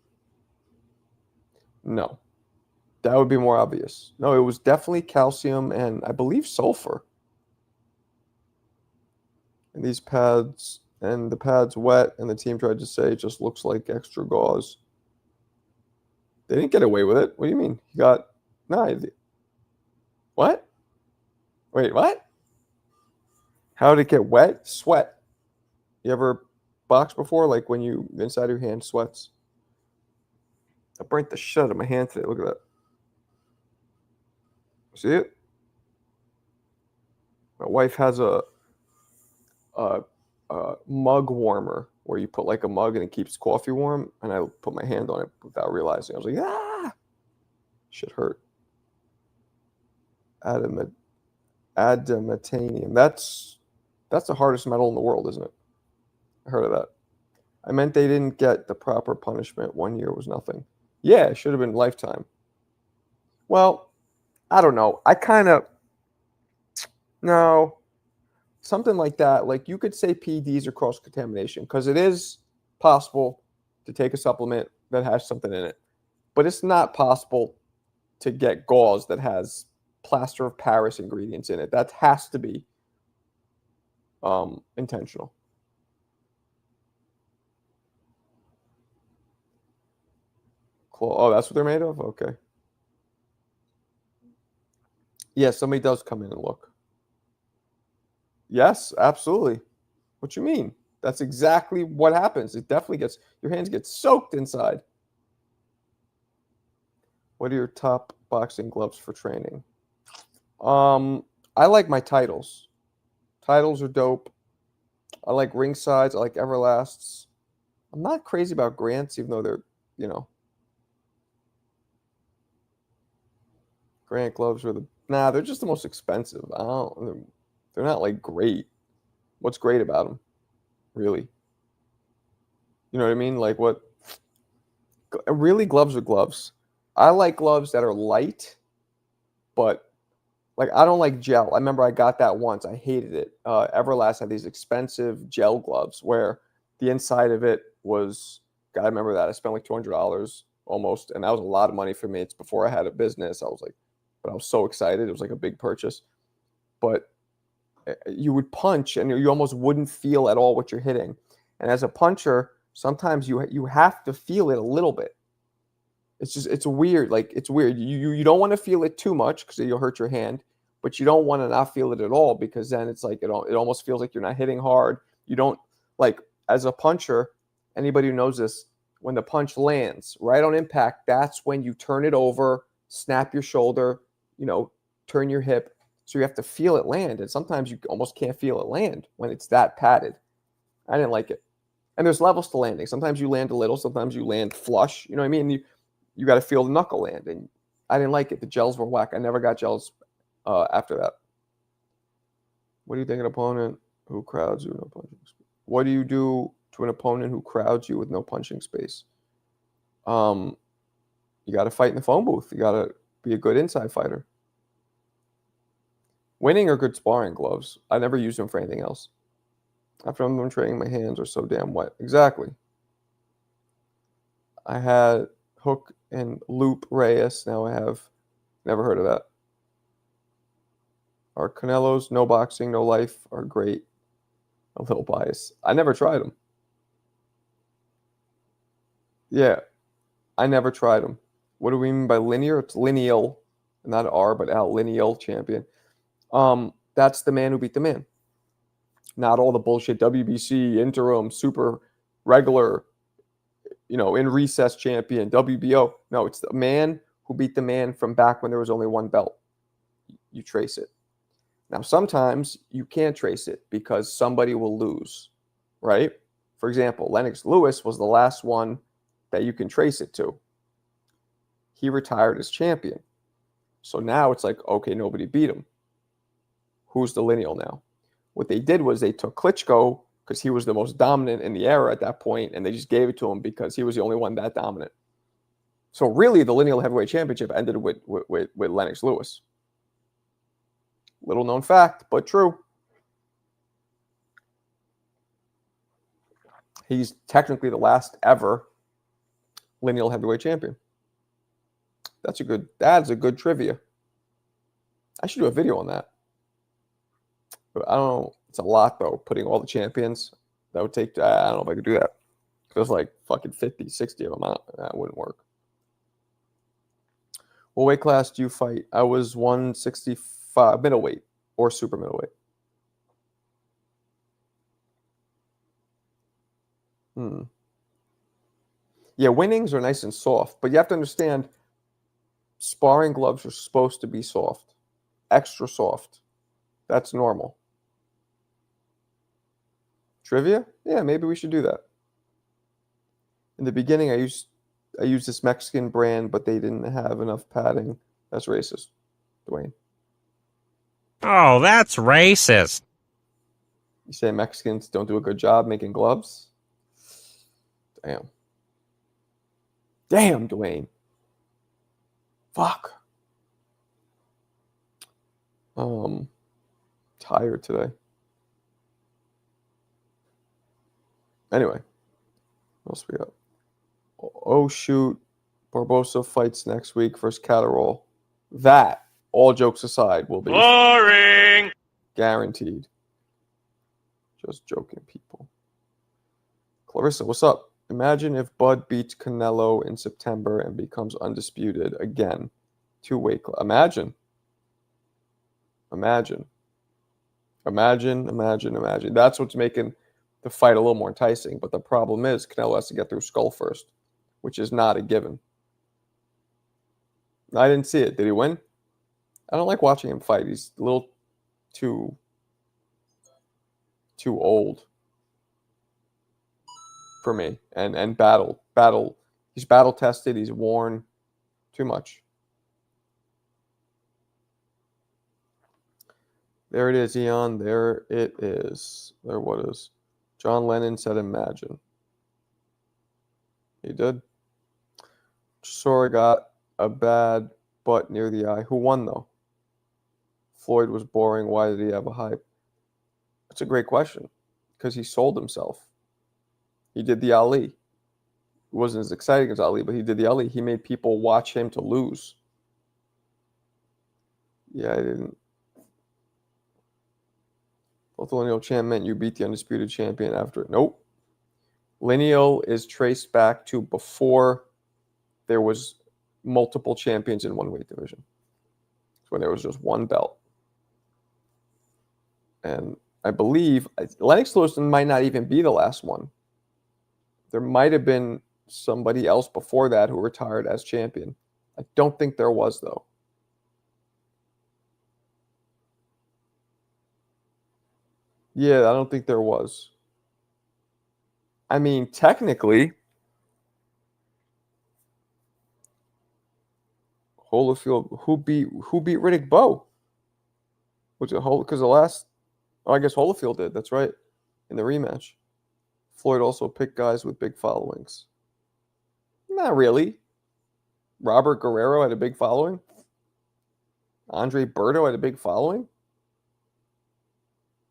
No. That would be more obvious. No, it was definitely calcium and I believe sulfur. And these pads, and the pad's wet, and the team tried to say it just looks like extra gauze. They didn't get away with it. What do you mean? You got... No. What? Wait, what? How did it get wet? Sweat. You ever boxed before? Like when you, inside of your hand sweats? I burnt the shit out of my hand today. Look at that. See it? My wife has a mug warmer where you put like a mug and it keeps coffee warm, and I put my hand on it without realizing. I was like, ah! Shit hurt. Adamantium. That's the hardest metal in the world, isn't it? I heard of that. I meant they didn't get the proper punishment. 1 year was nothing. Yeah, it should have been lifetime. Well, I don't know. I kind of... No. Something like that. Like you could say PEDs are cross-contamination because it is possible to take a supplement that has something in it. But it's not possible to get gauze that has plaster of Paris ingredients in it. That has to be intentional. Oh, that's what they're made of? Okay. Yeah, somebody does come in and look. Yes, absolutely. What you mean? That's exactly what happens. It definitely gets, your hands get soaked inside. What are your top boxing gloves for training? I like my titles. Titles are dope. I like Ringsides. I like Everlasts. I'm not crazy about Grants, even though they're, you know. Grant gloves are nah, they're just the most expensive. They're not like great. What's great about them? Really? You know what I mean? Like what? Really, gloves are gloves. I like gloves that are light, but like I don't like gel. I remember I got that once. I hated it. Everlast had these expensive gel gloves where the inside of it was, God, I remember that. I spent like $200 almost, and that was a lot of money for me. It's before I had a business. I was like, but I was so excited. It was like a big purchase. But you would punch and you almost wouldn't feel at all what you're hitting. And as a puncher, sometimes you have to feel it a little bit. It's weird. Like, it's weird. You don't want to feel it too much because you'll hurt your hand, but you don't want to not feel it at all, because then it's like it almost feels like you're not hitting hard. You don't, like, as a puncher, anybody who knows this, when the punch lands right on impact, that's when you turn it over, snap your shoulder, turn your hip. So you have to feel it land. And sometimes you almost can't feel it land when it's that padded. I didn't like it. And there's levels to landing. Sometimes you land a little, sometimes you land flush. You know what I mean? You got to feel the knuckle land. And I didn't like it. The gels were whack. I never got gels after that. What do you think an opponent who crowds you with no punching space? What do you do to an opponent who crowds you with no punching space? You got to fight in the phone booth. You got to be a good inside fighter. Winning are good sparring gloves. I never use them for anything else. After I'm done training, my hands are so damn wet. Exactly. I had Hook and Loop Reyes. Now I have never heard of that. Our Canelos, no boxing, no life, are great. A little biased. I never tried them. Yeah, I never tried them. What do we mean by linear? It's lineal, not R, but L. Lineal champion. That's the man who beat the man. Not all the bullshit WBC, interim, super regular, in recess champion, WBO. No, it's the man who beat the man from back when there was only one belt. You trace it. Now, sometimes you can't trace it because somebody will lose, right? For example, Lennox Lewis was the last one that you can trace it to. He retired as champion. So now it's like, okay, nobody beat him. Who's the lineal now? What they did was they took Klitschko because he was the most dominant in the era at that point, and they just gave it to him because he was the only one that dominant. So really, the lineal heavyweight championship ended with Lennox Lewis. Little known fact, but true. He's technically the last ever lineal heavyweight champion. That's a good trivia. I should do a video on that. But I don't know. It's a lot, though, putting all the champions. That would take, I don't know if I could do that. There's like fucking 50, 60 of them out. That wouldn't work. What weight class do you fight? I was 165, middleweight or super middleweight. Yeah, winnings are nice and soft, but you have to understand, sparring gloves are supposed to be soft, extra soft. That's normal. Trivia? Yeah, maybe we should do that. In the beginning, I used this Mexican brand, but they didn't have enough padding. That's racist, Dwayne. Oh, that's racist. You say Mexicans don't do a good job making gloves? Damn. Damn, Dwayne. Fuck. Tired today. Anyway, what else we got? Oh, shoot. Barbosa fights next week versus Catterall. That, all jokes aside, will be Boring. guaranteed. Just joking, people. Clarissa, what's up? Imagine if Bud beats Canelo in September and becomes undisputed again. 2 weight class. Imagine. That's what's making the fight a little more enticing. But the problem is Canelo has to get through Scull first, which is not a given. I didn't see it. Did he win? I don't like watching him fight. He's a little too old for me. And battle. He's battle tested. He's worn. Too much. There it is, Eon. There it is. There what is. John Lennon said imagine. He did. Sora got a bad butt near the eye. Who won, though? Floyd was boring. Why did he have a hype? That's a great question. Because he sold himself. He did the Ali. It wasn't as exciting as Ali, but he did the Ali. He made people watch him to lose. Yeah, I didn't. Both the lineal champ meant you beat the undisputed champion after it. Nope. Lineal is traced back to before there was multiple champions in one weight division. It's when there was just one belt. And I believe Lennox Lewison might not even be the last one. There might have been somebody else before that who retired as champion. I don't think there was, though. Yeah, I don't think there was. I mean, technically, Holyfield, who beat Riddick Bowe? Was it because the last? Oh, I guess Holyfield did. That's right, in the rematch. Floyd also picked guys with big followings. Not really. Robert Guerrero had a big following. Andre Berto had a big following.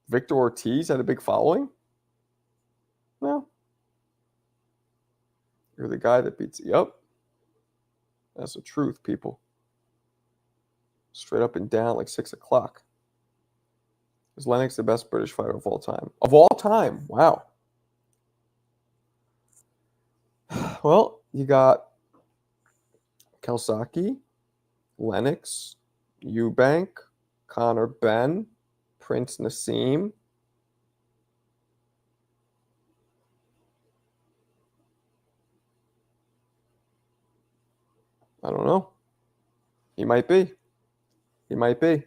Victor Ortiz had a big following. No. You're the guy that beats. Yep. That's the truth, people. Straight up and down like 6 o'clock. Is Lennox the best British fighter of all time? Of all time? Wow. Well, you got Kelsaki, Lennox, Eubank, Conor Benn, Prince Nassim. I don't know. He might be. He might be.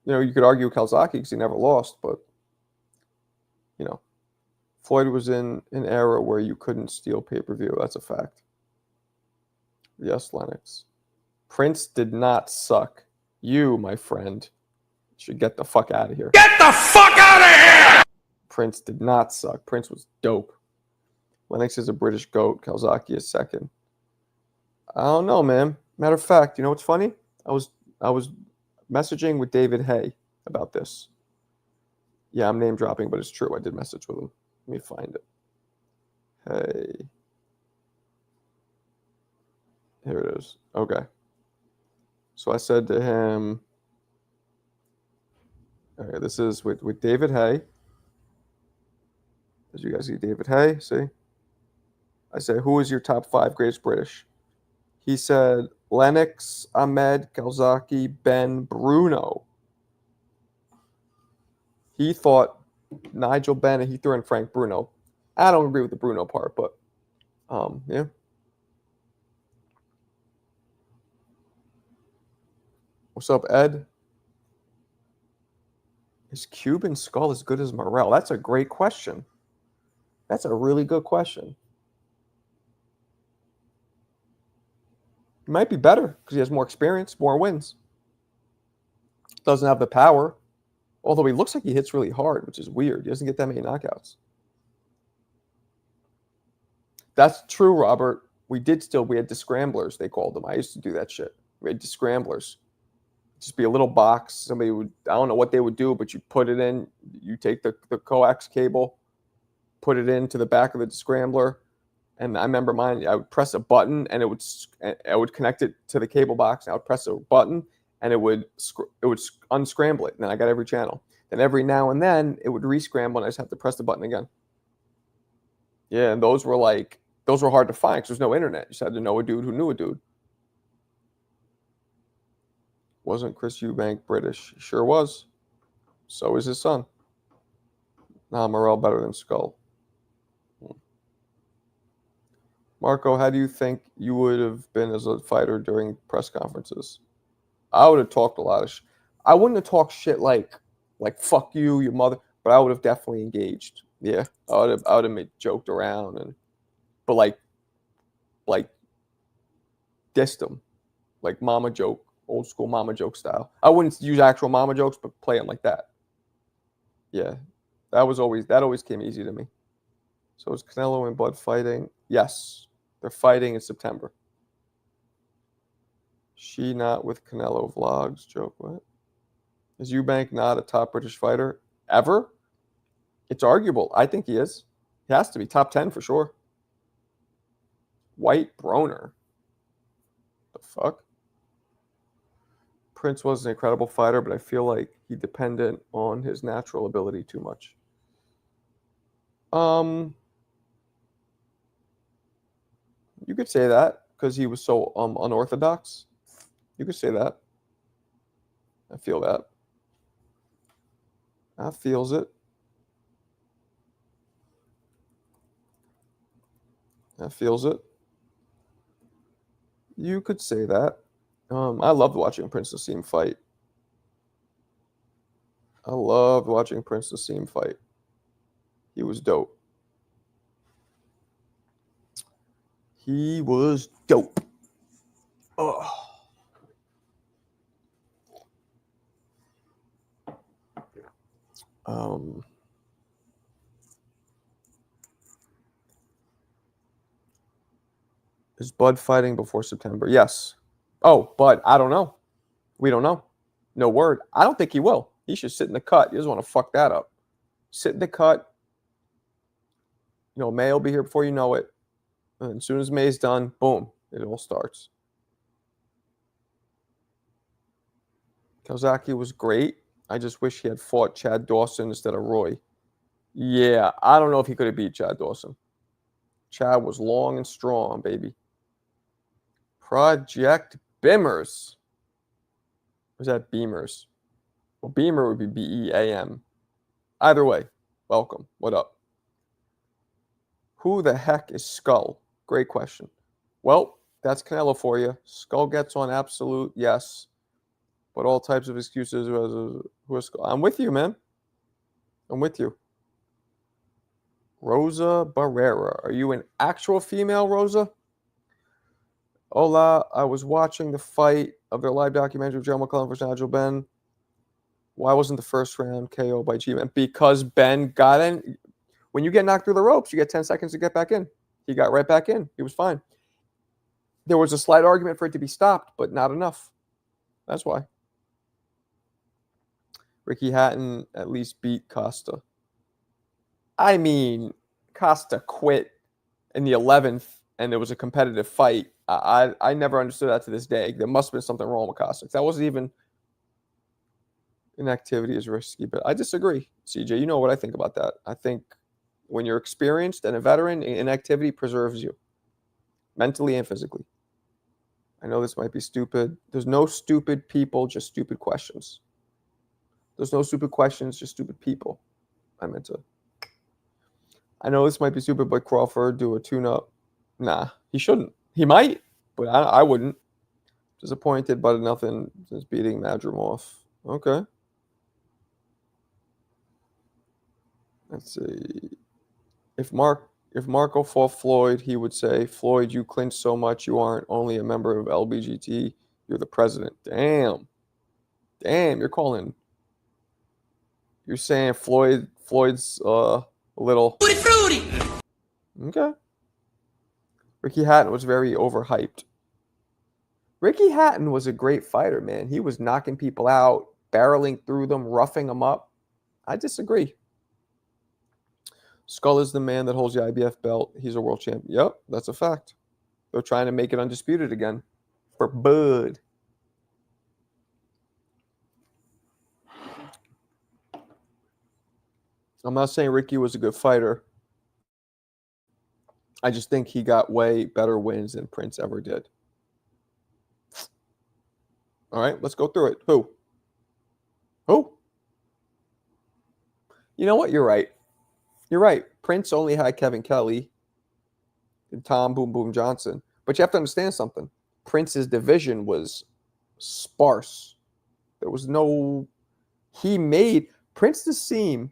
You know, you could argue Kelsaki because he never lost, but, you know, Floyd was in an era where you couldn't steal pay-per-view. That's a fact. Yes, Lennox. Prince did not suck. You, my friend, should get the fuck out of here. Get the fuck out of here! Prince did not suck. Prince was dope. Lennox is a British GOAT. Kelsaki is second. I don't know, man. Matter of fact, you know what's funny? I was messaging with David Hay about this. Yeah, I'm name dropping, but it's true. I did message with him. Let me find it. Hey. Here it is. Okay. So I said to him, okay, this is with David Hay. As you guys see David Hay, see? I said, who is your top 5 greatest British? He said, Lennox, Ahmed, Kelsaki, Ben, Bruno. He thought Nigel Benn, and he threw in Frank Bruno. I don't agree with the Bruno part, but yeah. What's up, Ed? Is Cuban Skull as good as Morrell? That's a great question. That's a really good question. He might be better because he has more experience, more wins. Doesn't have the power. Although he looks like he hits really hard, which is weird. He doesn't get that many knockouts. That's true, Robert. We had descramblers, they called them. I used to do that shit. We had descramblers. Just be a little box. Somebody would, I don't know what they would do, but you put it in, you take the coax cable, put it into the back of the descrambler. And I remember mine, I would press a button and I would connect it to the cable box. And I would press a button and it would unscramble it. And then I got every channel. Then every now and then it would rescramble and I just have to press the button again. Yeah, and those were hard to find because there's no internet. You just had to know a dude who knew a dude. Wasn't Chris Eubank British? He sure was. So is his son. Nah, Morrell better than Skull. Marco, how do you think you would have been as a fighter during press conferences? I would have talked a lot of I wouldn't have talked shit like fuck you, your mother, but I would have definitely engaged. Yeah, I would have joked around but like dissed them, like mama joke, old school mama joke style. I wouldn't use actual mama jokes, but play them like that. Yeah, that always came easy to me. So is Canelo and Bud fighting? Yes, they're fighting in September. She not with Canelo vlogs. Joke, what? Is Eubank not a top British fighter ever? It's arguable. I think he is. He has to be top 10 for sure. White Broner. The fuck? Prince was an incredible fighter, but I feel like he depended on his natural ability too much. You could say that because he was so unorthodox. You could say that. I feel that. I feels it. I feels it. You could say that. I loved watching Prince Nassim fight. I loved watching Prince Nassim fight. He was dope. He was dope. Oh. Is Bud fighting before September? Yes. Oh, Bud, I don't know. We don't know. No word. I don't think he will. He should sit in the cut. He doesn't want to fuck that up. Sit in the cut. You know, May will be here before you know it. And as soon as May's done, boom, it all starts. Kawasaki was great. I just wish he had fought Chad Dawson instead of Roy. Yeah, I don't know if he could have beat Chad Dawson. Chad was long and strong, baby. Project Bimmers. Or is that Beamers? Well, Beamer would be B-E-A-M. Either way, welcome. What up? Who the heck is Scull? Great question. Well, that's Canelo for you. Scull gets on absolute yes. But all types of excuses. Who is Scull? I'm with you, man. I'm with you. Rosa Barrera. Are you an actual female, Rosa? Hola, I was watching the fight of their live documentary of Joe McClellan versus Nigel Benn. Why wasn't the first round KO by G-Man? Because Ben got in. When you get knocked through the ropes, you get 10 seconds to get back in. He got right back in. He was fine. There was a slight argument for it to be stopped, but not enough. That's why. Ricky Hatton at least beat Costa. I mean, Costa quit in the 11th, and there was a competitive fight. I never understood that to this day. There must have been something wrong with Costa. That wasn't even inactivity is risky, but I disagree. CJ, you know what I think about that. I think when you're experienced and a veteran, inactivity preserves you mentally and physically. I know this might be stupid. There's no stupid people, just stupid questions. There's no stupid questions, just stupid people. I know this might be stupid, but Crawford do a tune-up. Nah, he shouldn't. He might, but I wouldn't. Disappointed, but nothing since beating Madrimov. Okay. Let's see. If Marco fought Floyd, he would say, Floyd, you clinch so much, you aren't only a member of LBGT, you're the president. Damn, you're saying Floyd's a little fruity. Okay. Ricky Hatton was very overhyped. Ricky Hatton was a great fighter, man. He was knocking people out, barreling through them, roughing them up. I disagree. Scull is the man that holds the IBF belt. He's a world champion. Yep, that's a fact. They're trying to make it undisputed again for Bud. I'm not saying Ricky was a good fighter. I just think he got way better wins than Prince ever did. All right, let's go through it. Who? You know what? You're right. You're right. Prince only had Kevin Kelly and Tom Boom Boom Johnson. But you have to understand something. Prince's division was sparse. There was no... He made... Prince Nassim,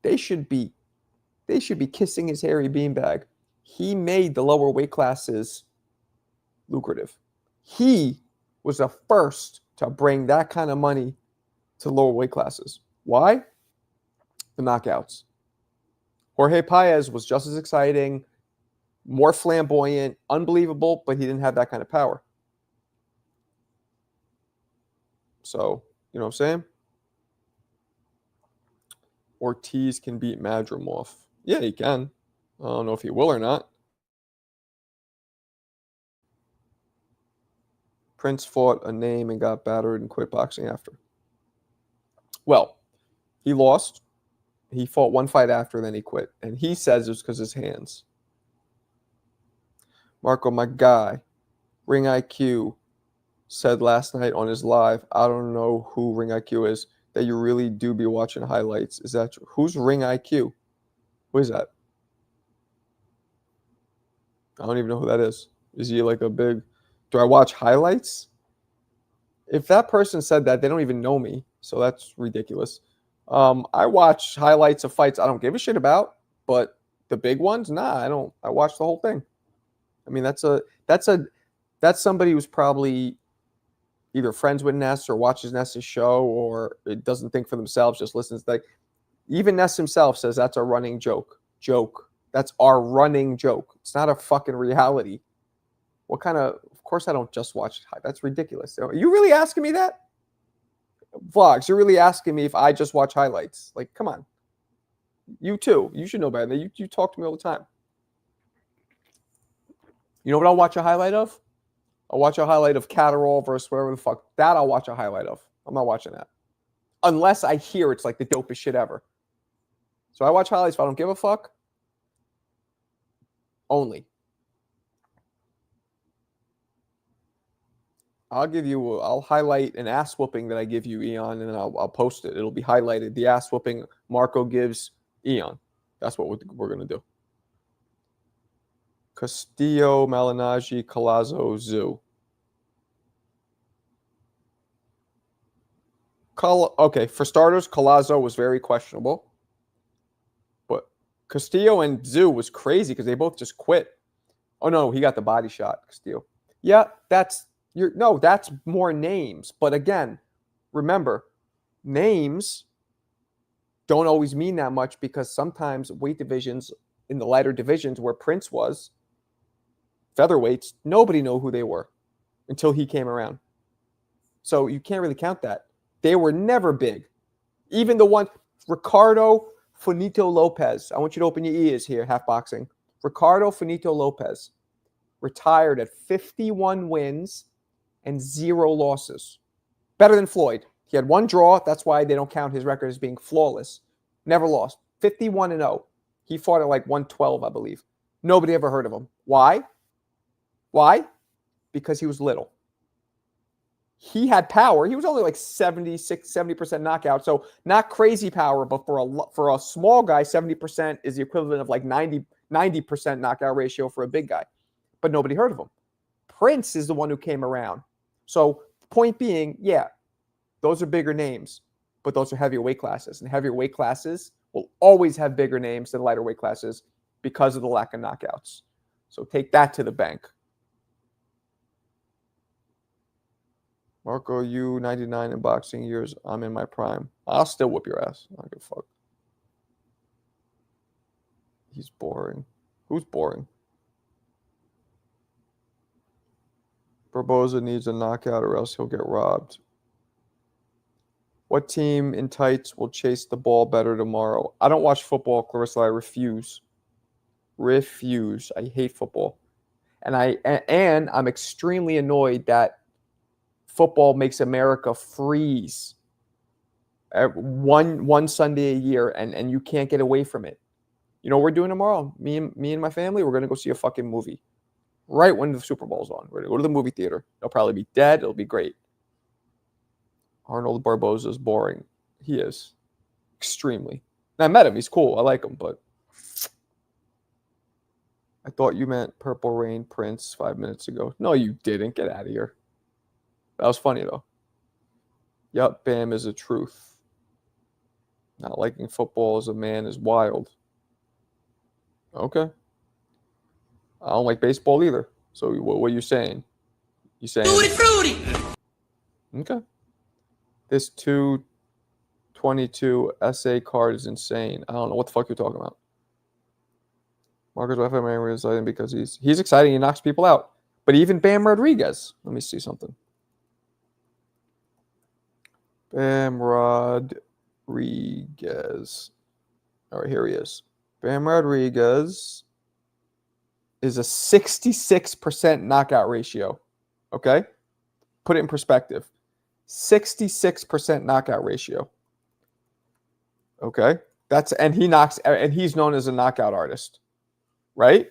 they should be kissing his hairy beanbag. He made the lower weight classes lucrative. He was the first to bring that kind of money to lower weight classes. Why? The knockouts. Jorge Paez was just as exciting, more flamboyant, unbelievable, but he didn't have that kind of power. So, you know what I'm saying? Ortiz can beat Madrimov. Yeah, he can. I don't know if he will or not. Prince fought a name and got battered and quit boxing after. Well, he lost. He fought one fight after, then he quit. And he says it's because his hands. Marco, my guy, Ring IQ, said last night on his live, I don't know who Ring IQ is, that you really do be watching highlights. Is that true? Who's Ring IQ? Who is that? I don't even know who that is. Is he like a big... Do I watch highlights? If that person said that, they don't even know me. So that's ridiculous. I watch highlights of fights I don't give a shit about, but the big ones, nah, I don't. I watch the whole thing. I mean, that's somebody who's probably either friends with Ness or watches Ness's show, or it doesn't think for themselves, just listens. Like even Ness himself says that's a running joke. That's our running joke. It's not a fucking reality. What kind of course I don't just watch. That's ridiculous. Are you really asking me that? Vlogs, you're really asking me if I just watch highlights. Like, come on. You too. You should know better than you talk to me all the time. You know what I'll watch a highlight of? I'll watch a highlight of Catterall versus whatever the fuck. That I'll watch a highlight of. I'm not watching that. Unless I hear it's like the dopest shit ever. So I watch highlights if I don't give a fuck. Only. I'll highlight an ass whooping that I give you, Eon, and then I'll post it. It'll be highlighted. The ass whooping Marco gives Eon. That's what we're going to do. Castillo, Malignaggi, Collazo, Zoo. Okay, for starters, Collazo was very questionable. But Castillo and Zoo was crazy because they both just quit. Oh, no, he got the body shot, Castillo. Yeah, that's more names. But again, remember, names don't always mean that much because sometimes weight divisions in the lighter divisions where Prince was, featherweights, nobody knew who they were until he came around. So you can't really count that. They were never big. Even the one, Ricardo Finito Lopez. I want you to open your ears here, half boxing. Ricardo Finito Lopez retired at 51 wins and 0 losses. Better than Floyd. He had 1 draw. That's why they don't count his record as being flawless. Never lost. 51-0. He fought at like 112, I believe. Nobody ever heard of him. Why? Because he was little. He had power. He was only like 70% knockout. So not crazy power, but for a small guy, 70% is the equivalent of like 90% knockout ratio for a big guy. But nobody heard of him. Prince is the one who came around. So point being, yeah, those are bigger names, but those are heavier weight classes. And heavier weight classes will always have bigger names than lighter weight classes because of the lack of knockouts. So take that to the bank. Marco, you 99 in boxing years. I'm in my prime. I'll still whoop your ass. I don't give a fuck. He's boring. Who's boring? Barboza needs a knockout or else he'll get robbed. What team in tights will chase the ball better tomorrow? I don't watch football, Clarissa. I refuse. I hate football. And I'm extremely annoyed that football makes America freeze one Sunday a year and you can't get away from it. You know what we're doing tomorrow? Me and my family, we're going to go see a fucking movie. Right when the Super Bowl's on. We're going to go to the movie theater. They'll probably be dead. It'll be great. Arnold Barboza is boring. He is. Extremely. And I met him. He's cool. I like him, but I thought you meant Purple Rain Prince 5 minutes ago. No, you didn't. Get out of here. That was funny, though. Yup, Bam is a truth. Not liking football as a man is wild. Okay. I don't like baseball either. So what are you saying? You saying... Fruity! Okay. This 222 SA card is insane. I don't know what the fuck you're talking about. Marcus Weffenberg is exciting because he's exciting. He knocks people out. But even Bam Rodriguez. Let me see something. Bam Rodriguez. All right, here he is. Bam Rodriguez is a 66% knockout ratio. Okay? put it in perspective. 66% knockout ratio. Okay? And he's known as a knockout artist. Right?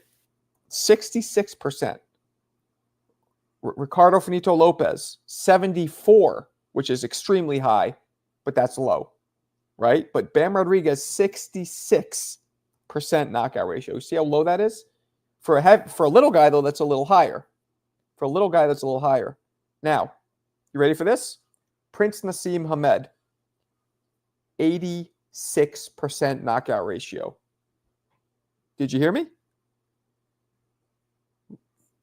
66%. Ricardo Finito Lopez, 74, which is extremely high, but that's low. Right? But Bam Rodriguez, 66% knockout ratio. You see how low that is? For a little guy, though, that's a little higher. For a little guy, that's a little higher. Now, you ready for this? Prince Nassim Hamed, 86% knockout ratio. Did you hear me?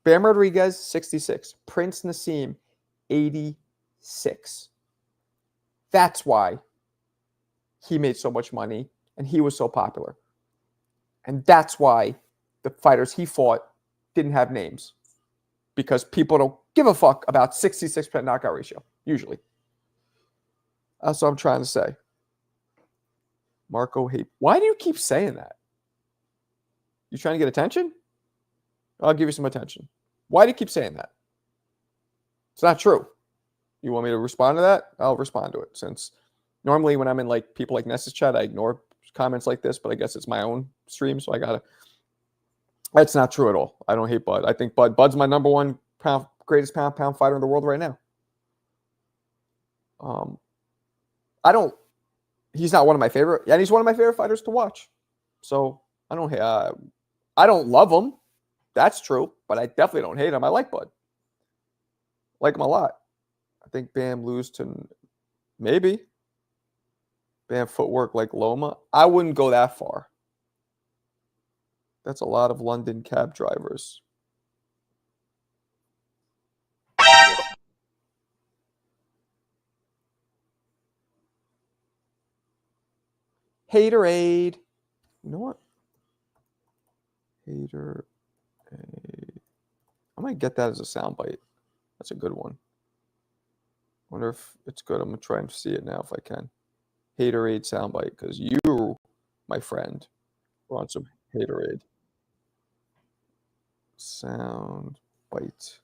Bam Rodriguez, 66. Prince Nassim, 86. That's why he made so much money and he was so popular. And that's why the fighters he fought didn't have names. Because people don't give a fuck about 66% knockout ratio, usually. That's what I'm trying to say. Marco hate. Why do you keep saying that? You trying to get attention? I'll give you some attention. Why do you keep saying that? It's not true. You want me to respond to that? I'll respond to it. Since normally when I'm in like people like Ness's chat, I ignore comments like this, but I guess it's my own stream, so I gotta. That's not true at all. I don't hate Bud. I think Bud's my number one greatest pound fighter in the world right now. He's not one of my favorite, and he's one of my favorite fighters to watch. So I don't love him. That's true, but I definitely don't hate him. I like Bud. Like him a lot. I think Bam lose to maybe. Bam footwork like Loma. I wouldn't go that far. That's a lot of London cab drivers. Haterade. You know what? Haterade. I might get that as a soundbite. That's a good one. Wonder if it's good. I'm going to try and see it now if I can. Haterade soundbite, because you, my friend, are on some Haterade. Sound bite.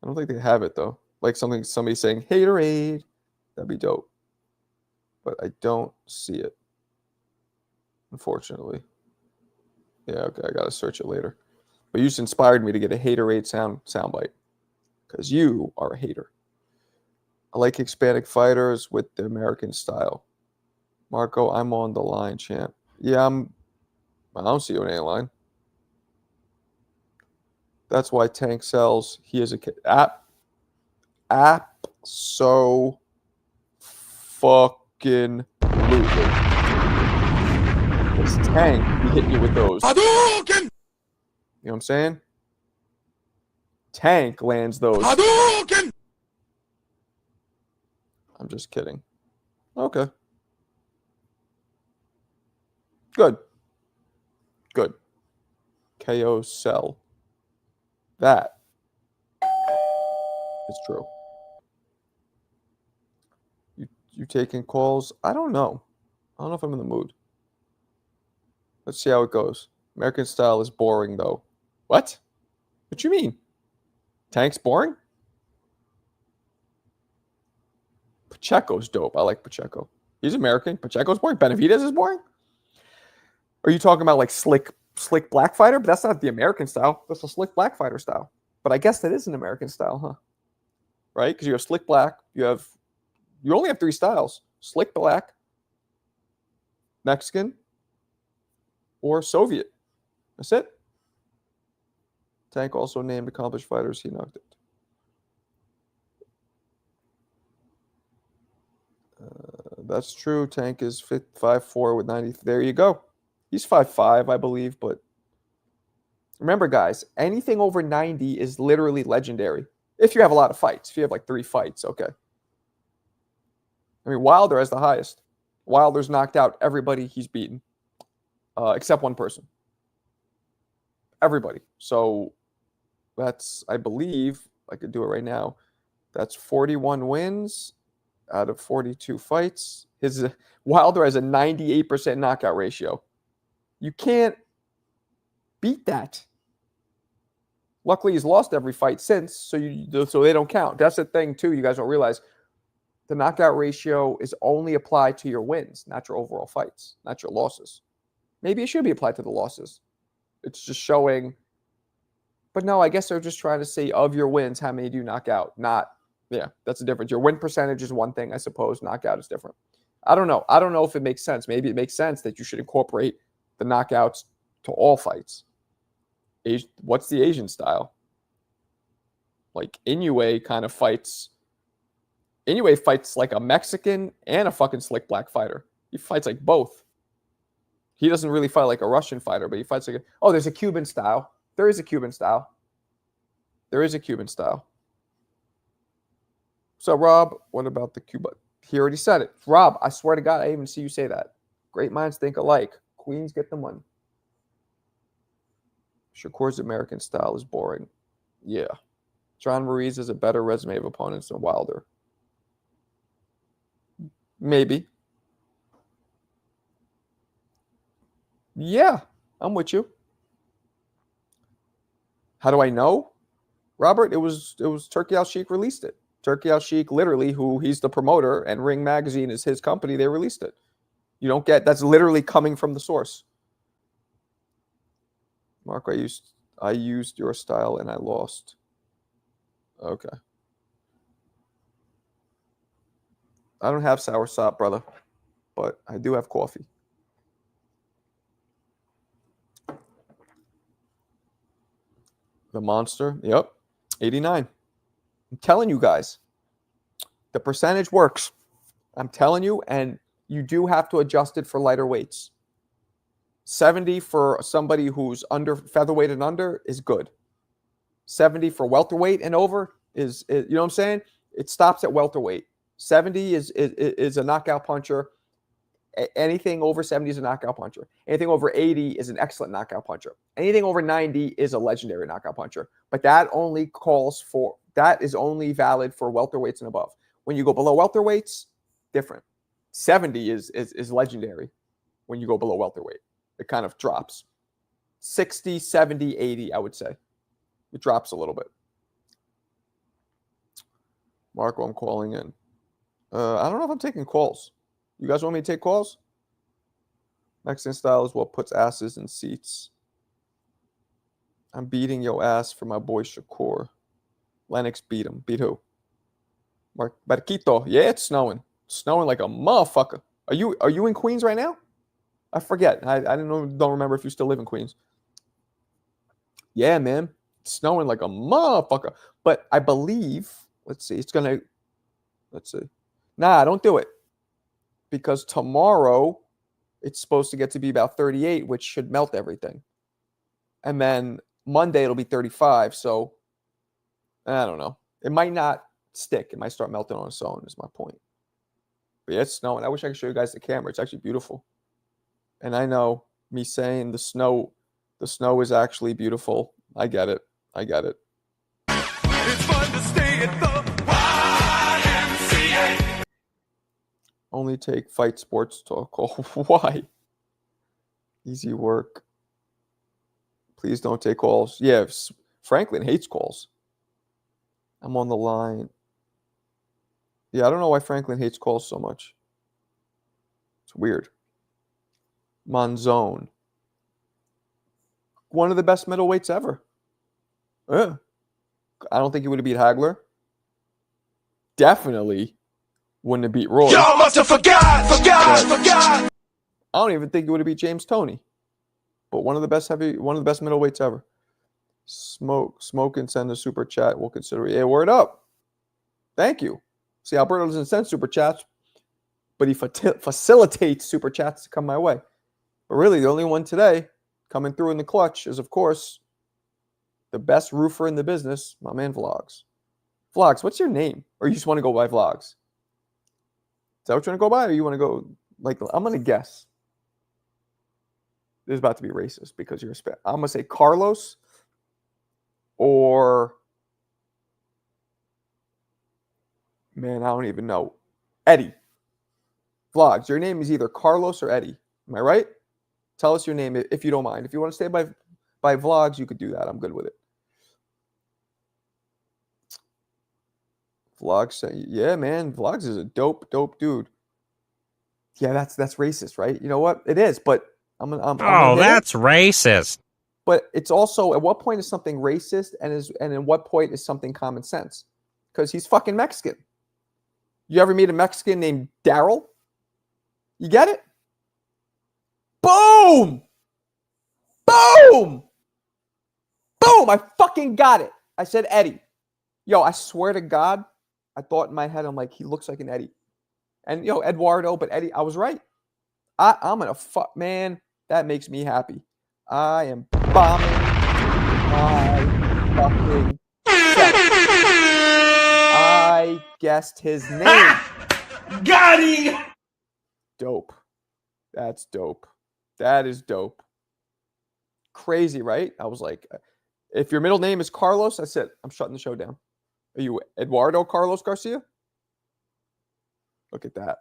I don't think they have it though. Like somebody saying Haterade. That'd be dope. But I don't see it. Unfortunately. Yeah, okay, I gotta search it later. But you just inspired me to get a Haterade soundbite. Because you are a hater. I like Hispanic fighters with the American style. Marco, I'm on the line, champ. Yeah, I don't see you on any line. That's why Tank sells. He is a kid. So fucking lootly. This Tank, he hit you with those. You know what I'm saying? Tank lands those. I'm just kidding. Okay. Good. KO sell. That is true. You taking calls? I don't know. I don't know if I'm in the mood. Let's see how it goes. American style is boring, though. What? What you mean? Tank's boring? Pacheco's dope. I like Pacheco. He's American. Pacheco's boring. Benavidez is boring? Are you talking about like slick black fighter? But that's not the American style. That's a slick black fighter style. But I guess that is an American style, huh? Right? Because you have slick black. You only have 3 styles. Slick black, Mexican, or Soviet. That's it. Tank also named accomplished fighters he knocked it. That's true. Tank is 5'4" with 90. There you go. He's 5'5", I believe. But remember, guys, anything over 90 is literally legendary. If you have a lot of fights. If you have like 3 fights, okay. I mean, Wilder has the highest. Wilder's knocked out everybody he's beaten. Except one person. Everybody. So that's, I believe, I could do it right now. That's 41 wins out of 42 fights. Wilder has a 98% knockout ratio. You can't beat that. Luckily, he's lost every fight since, so they don't count. That's the thing too. You guys don't realize the knockout ratio is only applied to your wins, not your overall fights, not your losses. Maybe it should be applied to the losses. It's just showing. But no, I guess they're just trying to say of your wins, how many do you knock out? Not, yeah, that's the difference. Your win percentage is one thing, I suppose. Knockout is different. I don't know. I don't know if it makes sense. Maybe it makes sense that you should incorporate the knockouts to all fights. What's the Asian style? Like Inoue kind of fights. Inoue fights like a Mexican and a fucking slick black fighter. He fights like both. He doesn't really fight like a Russian fighter, but he fights like oh, there's a Cuban style. There is a Cuban style. There is a Cuban style. So, Rob, what about the Cuba? He already said it. Rob, I swear to God, I even see you say that. Great minds think alike. Queens get the money. Shakur's American style is boring. Yeah. John Ruiz has a better resume of opponents than Wilder. Maybe. Yeah, I'm with you. How do I know? Robert, it was Turkey Al Sheikh released it. Turkey Al Sheikh, literally, who he's the promoter, and Ring Magazine is his company, they released it. You don't get, that's literally coming from the source. Mark, I used your style and I lost. Okay. I don't have soursop, brother, but I do have coffee. The monster, yep, 89. I'm telling you guys, the percentage works. I'm telling you, and you do have to adjust it for lighter weights. 70 for somebody who's under featherweight and under is good. 70 for welterweight and over is you know what I'm saying? It stops at welterweight. 70 is a knockout puncher. Anything over 70 is a knockout puncher. Anything over 80 is an excellent knockout puncher. Anything over 90 is a legendary knockout puncher. But that is only valid for welterweights and above. When you go below welterweights, different. 70 is legendary when you go below welterweight. It kind of drops. 60, 70, 80, I would say. It drops a little bit. Marco, I'm calling in. I don't know if I'm taking calls. You guys want me to take calls? Mexican style is what puts asses in seats. I'm beating your ass for my boy Shakur. Lennox beat him. Beat who? Mark Barquito. Yeah, it's snowing. Snowing like a motherfucker. Are you in Queens right now? I forget. I don't remember if you still live in Queens. Yeah, man. It's snowing like a motherfucker. But I believe, let's see. Nah, don't do it. Because tomorrow it's supposed to get to be about 38, which should melt everything. And then Monday it'll be 35. So I don't know. It might not stick. It might start melting on its own, is my point. But yeah, it's snowing. I wish I could show you guys the camera. It's actually beautiful. And I know me saying the snow is actually beautiful. I get it. It's fun to stay at the YMCA. Only take fight sports talk. Oh, why? Easy work. Please don't take calls. Yeah, Franklin hates calls. I'm on the line. Yeah, I don't know why Franklin hates calls so much. It's weird. Monzone. One of the best middleweights ever. Yeah. I don't think he would have beat Hagler. Definitely wouldn't have beat Roy. Y'all must have forgot. I don't even think he would have beat James Toney. But one of the best middleweights ever. Smoke and send a super chat. We'll consider it. Yeah, word up. Thank you. See, Alberto doesn't send super chats, but he facilitates super chats to come my way. But really, the only one today coming through in the clutch is, of course, the best roofer in the business, my man Vlogs. Vlogs, what's your name? Or you just want to go by Vlogs? Is that what you want to go by? Or you want to go, like, I'm going to guess. This is about to be racist because you're a Spanish. I'm going to say Carlos or, man, I don't even know. Eddie. Vlogs, your name is either Carlos or Eddie. Am I right? Tell us your name if you don't mind. If you want to stay by Vlogs, you could do that. I'm good with it. Vlogs, yeah, man. Vlogs is a dope dude. Yeah, that's racist, right? You know what? It is, but I'm gonna Oh, hit it. that's racist. But it's also, at what point is something racist, and in what point is something common sense? Because he's fucking Mexican. You ever meet a Mexican named Daryl? You get it? Boom! Boom! Boom! I fucking got it. I said Eddie. Yo, I swear to God, I thought in my head, I'm like, he looks like an Eddie. And Eduardo, but Eddie, I was right. I'm gonna fuck, man. That makes me happy. I am bombing my fucking self. I guessed his name. Got him! Dope. That's dope. That is dope. Crazy, right? I was like, if your middle name is Carlos, I said, I'm shutting the show down. Are you Eduardo Carlos Garcia? Look at that.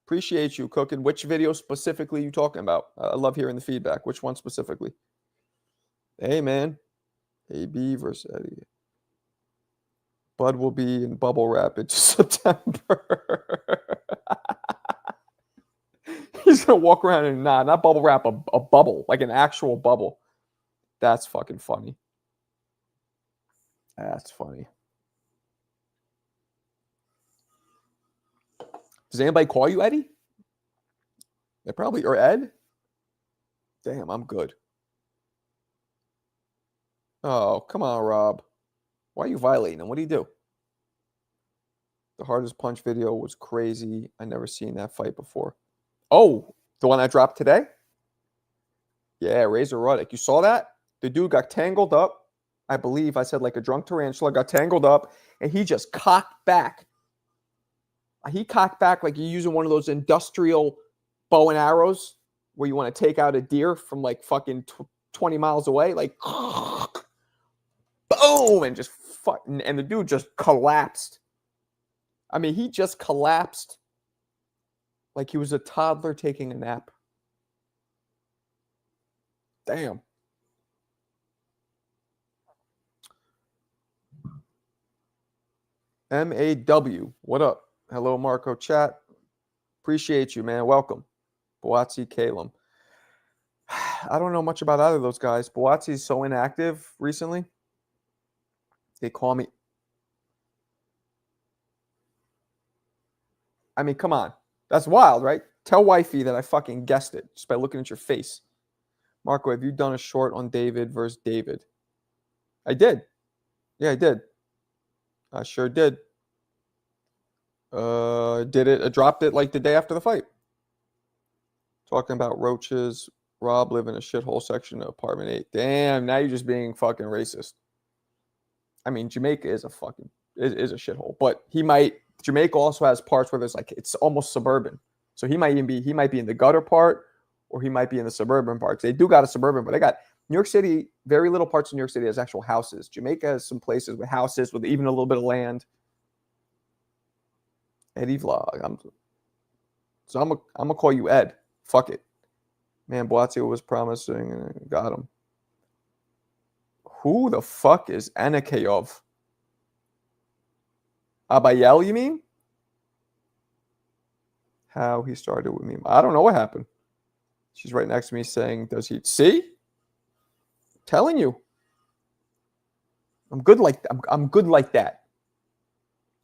Appreciate you, Cooking. Which video specifically you talking about? I love hearing the feedback. Which one specifically? Hey, man. AB versus Eddie. Bud will be in bubble wrap in September. He's going to walk around in, not bubble wrap, a bubble, like an actual bubble. That's fucking funny. That's funny. Does anybody call you Eddie? They probably, or Ed? Damn, I'm good. Oh, come on, Rob. Why are you violating him? What do you do? The hardest punch video was crazy. I never seen that fight before. Oh, the one I dropped today? Yeah, Razor Ruddock. You saw that? The dude got tangled up. I believe I said like a drunk tarantula, got tangled up, and he just cocked back. He cocked back like you're using one of those industrial bow and arrows where you want to take out a deer from like fucking 20 miles away. Like, boom, and just fucking, and the dude just collapsed. I mean, he just collapsed like he was a toddler taking a nap. Damn. MAW, what up? Hello, Marco chat. Appreciate you, man. Welcome. Boatsi, Kalem. I don't know much about either of those guys. Boatsi's so inactive recently. They call me. I mean, come on. That's wild, right? Tell wifey that I fucking guessed it just by looking at your face. Marco, have you done a short on David versus David? I did. Yeah, I did. I sure did. Did it? I dropped it like the day after the fight. Talking about roaches. Rob live in a shithole section of apartment 8. Damn, now you're just being fucking racist. I mean, Jamaica is a fucking is a shithole, but Jamaica also has parts where there's like it's almost suburban. So he might be in the gutter part, or he might be in the suburban parts. They do got a suburban, but they got New York City. Very little parts of New York City has actual houses. Jamaica has some places with houses with even a little bit of land. Eddie Vlog. I'm gonna call you Ed. Fuck it. Man, Boatio was promising and got him. Who the fuck is Anakayov? Abayel, you mean? How he started with me. I don't know what happened. She's right next to me saying, does he see? I'm telling you. I'm good like I'm good like that.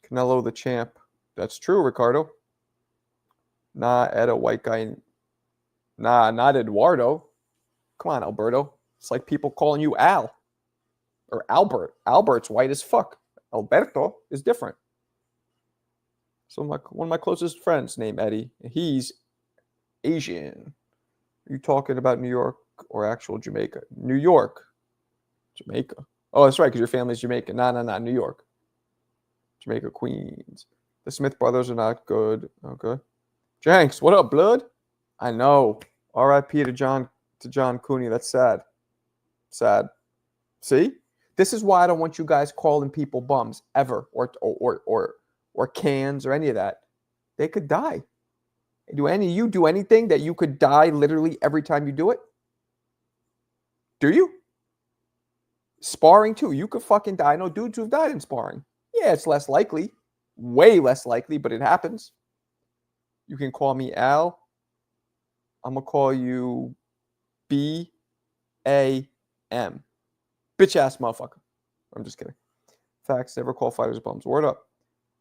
Canelo the champ. That's true, Ricardo. Nah, Ed, a white guy. Nah, not Eduardo. Come on, Alberto. It's like people calling you Al or Albert. Albert's white as fuck. Alberto is different. So one of my closest friends named Eddie. He's Asian. Are you talking about New York or actual Jamaica? New York. Jamaica. Oh, that's right, because your family's Jamaican. Nah, New York. Jamaica, Queens. The Smith brothers are not good. Okay. Jenks, what up, blood? I know. R.I.P. to John Cooney. That's sad. Sad. See? This is why I don't want you guys calling people bums ever, or cans or any of that. They could die. Do any of you do anything that you could die literally every time you do it? Do you? Sparring too. You could fucking die. I know dudes who've died in sparring. Yeah, it's less likely. Way less likely, but it happens. You can call me Al. I'm going to call you B-A-M. Bitch ass motherfucker. I'm just kidding. Facts. Never call fighters bums. Word up.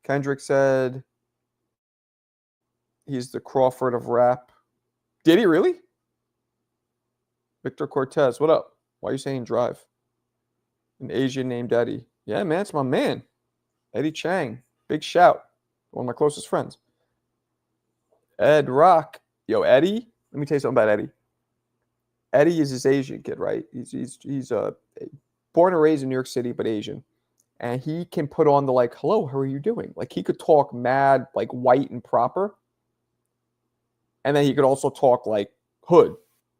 Kendrick said he's the Crawford of rap. Did he really? Victor Cortez. What up? Why are you saying drive? An Asian named Eddie. Yeah, man. It's my man. Eddie Chang. Big shout. One of my closest friends. Ed Rock. Yo, Eddie. Let me tell you something about Eddie. Eddie is this Asian kid, right? He's born and raised in New York City, but Asian. And he can put on the like, hello, how are you doing? Like he could talk mad, like white and proper. And then he could also talk like hood,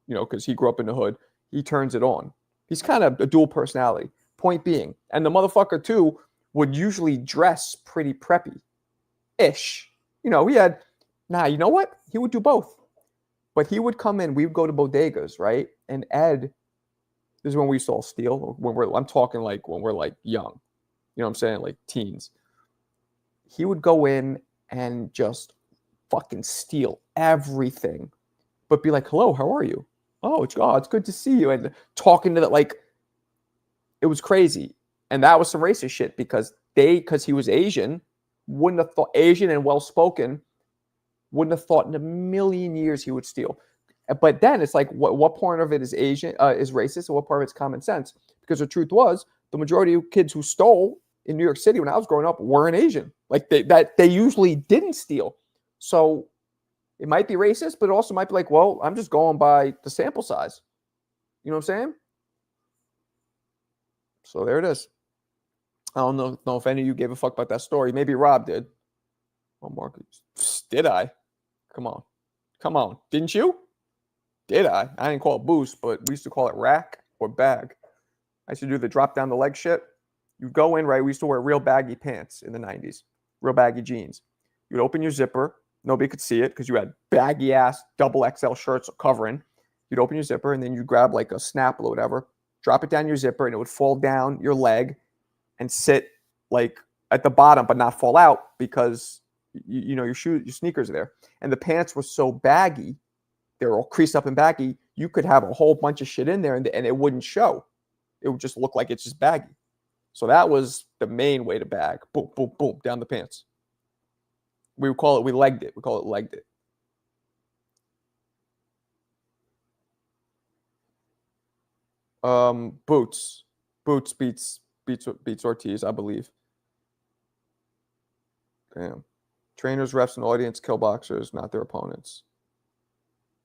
you know, because he grew up in the hood. He turns it on. He's kind of a dual personality. Point being. And the motherfucker too would usually dress pretty preppy-ish. You know, you know what? He would do both. But he would come in, we would go to bodegas, right? And Ed, this is when we used to all steal. I'm talking like when we're like young. You know what I'm saying? Like teens. He would go in and just fucking steal everything. But be like, hello, how are you? Oh, it's good to see you. And talking to that, like, it was crazy. And that was some racist shit because he was Asian, wouldn't have thought, Asian and well-spoken, wouldn't have thought in a million years he would steal. But then it's like, what part of it is Asian, is racist, and what part of it's common sense? Because the truth was, the majority of kids who stole in New York City when I was growing up weren't Asian. Like they usually didn't steal. So it might be racist, but it also might be like, well, I'm just going by the sample size. You know what I'm saying? So there it is. I don't know if any of you gave a fuck about that story. Maybe Rob did. Oh, Marcus. Did I? Come on. Didn't you? Did I? I didn't call it boost, but we used to call it rack or bag. I used to do the drop down the leg shit. You'd go in, right? We used to wear real baggy pants in the 90s, real baggy jeans. You'd open your zipper. Nobody could see it because you had baggy ass double XL shirts covering. You'd open your zipper and then you'd grab like a Snapple or whatever, drop it down your zipper, and it would fall down your leg and sit like at the bottom, but not fall out because you know your sneakers are there. And the pants were so baggy, they were all creased up and baggy. You could have a whole bunch of shit in there and it wouldn't show. It would just look like it's just baggy. So that was the main way to bag. Boom, boom, boom, down the pants. We legged it. We call it legged it. Boots. Boots beats Ortiz, I believe. Damn. Trainers, refs, and audience kill boxers, not their opponents.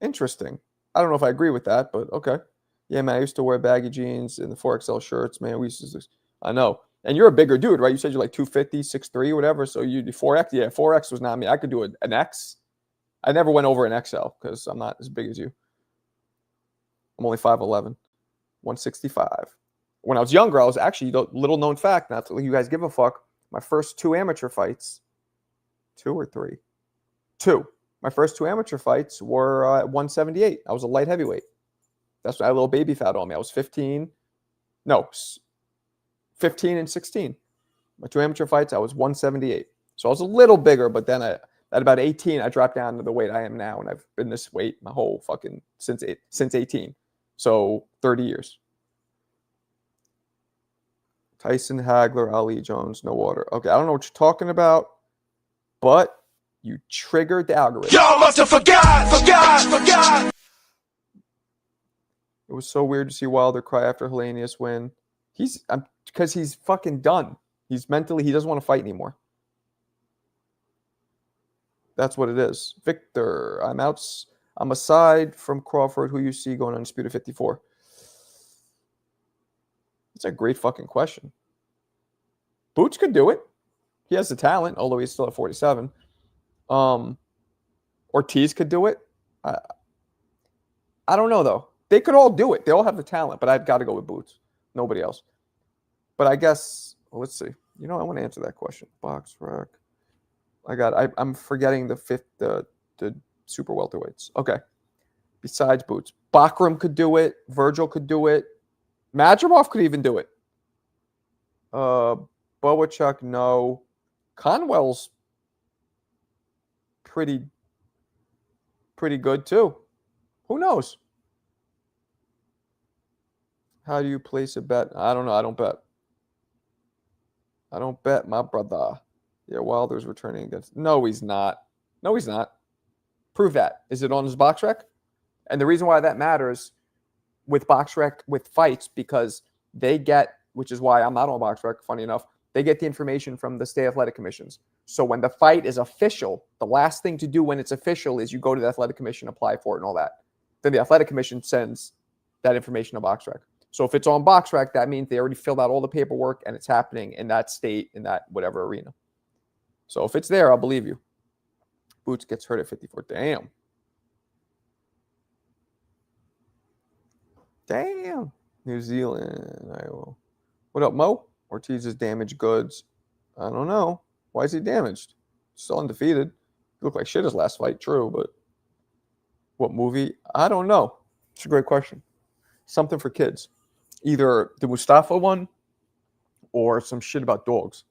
Interesting. I don't know if I agree with that, but okay. Yeah, man, I used to wear baggy jeans and the 4XL shirts, man. I know. And you're a bigger dude, right? You said you're like 250, 6'3", whatever. So you do 4X. Yeah, 4X was not me. I could do an X. I never went over an XL because I'm not as big as you. I'm only 5'11", 165. When I was younger, I was actually, little known fact, not to let you guys give a fuck, my first 2 amateur fights, 2 or 3? 2. My first 2 amateur fights were at 178. I was a light heavyweight. That's why I had a little baby fat on me. I was 15 and 16. My 2 amateur fights, I was 178. So I was a little bigger, but then at about 18, I dropped down to the weight I am now, and I've been this weight my whole fucking since 18. So 30 years. Tyson, Hagler, Ali, Jones, no water. Okay, I don't know what you're talking about, but you triggered the algorithm. Y'all must have forgot. It was so weird to see Wilder cry after Helenius win. Because he's fucking done. He doesn't want to fight anymore. That's what it is. Victor, I'm aside from Crawford, who you see going undisputed 54. That's a great fucking question. Boots could do it. He has the talent, although he's still at 47. Ortiz could do it. I don't know, though. They could all do it. They all have the talent, but I've got to go with Boots. Nobody else. But I guess, let's see. I want to answer that question. Box rack. I'm forgetting the super welterweights. Okay. Besides Boots. Bakram could do it. Virgil could do it. Madrimov could even do it. Boachuk, no. Conwell's pretty good too. Who knows? How do you place a bet? I don't know. I don't bet. I don't bet, my brother. Yeah, Wilder's returning against. No, he's not. No, he's not. Prove that. Is it on his box rec? And the reason why that matters with box rec with fights, because they get, which is why I'm not on box rec, funny enough, they get the information from the state athletic commissions. So when the fight is official, the last thing to do when it's official is you go to the athletic commission, apply for it and all that. Then the athletic commission sends that information to box rec. So if it's on box rec, that means they already filled out all the paperwork and it's happening in that state, in that whatever arena. So if it's there, I'll believe you. Boots gets hurt at 54. Damn. Damn. New Zealand. I will. What up, Mo? Ortiz is damaged goods. I don't know. Why is he damaged? Still undefeated. He looked like shit his last fight, true, but what movie? I don't know. It's a great question. Something for kids. Either the Mustafa one or some shit about dogs.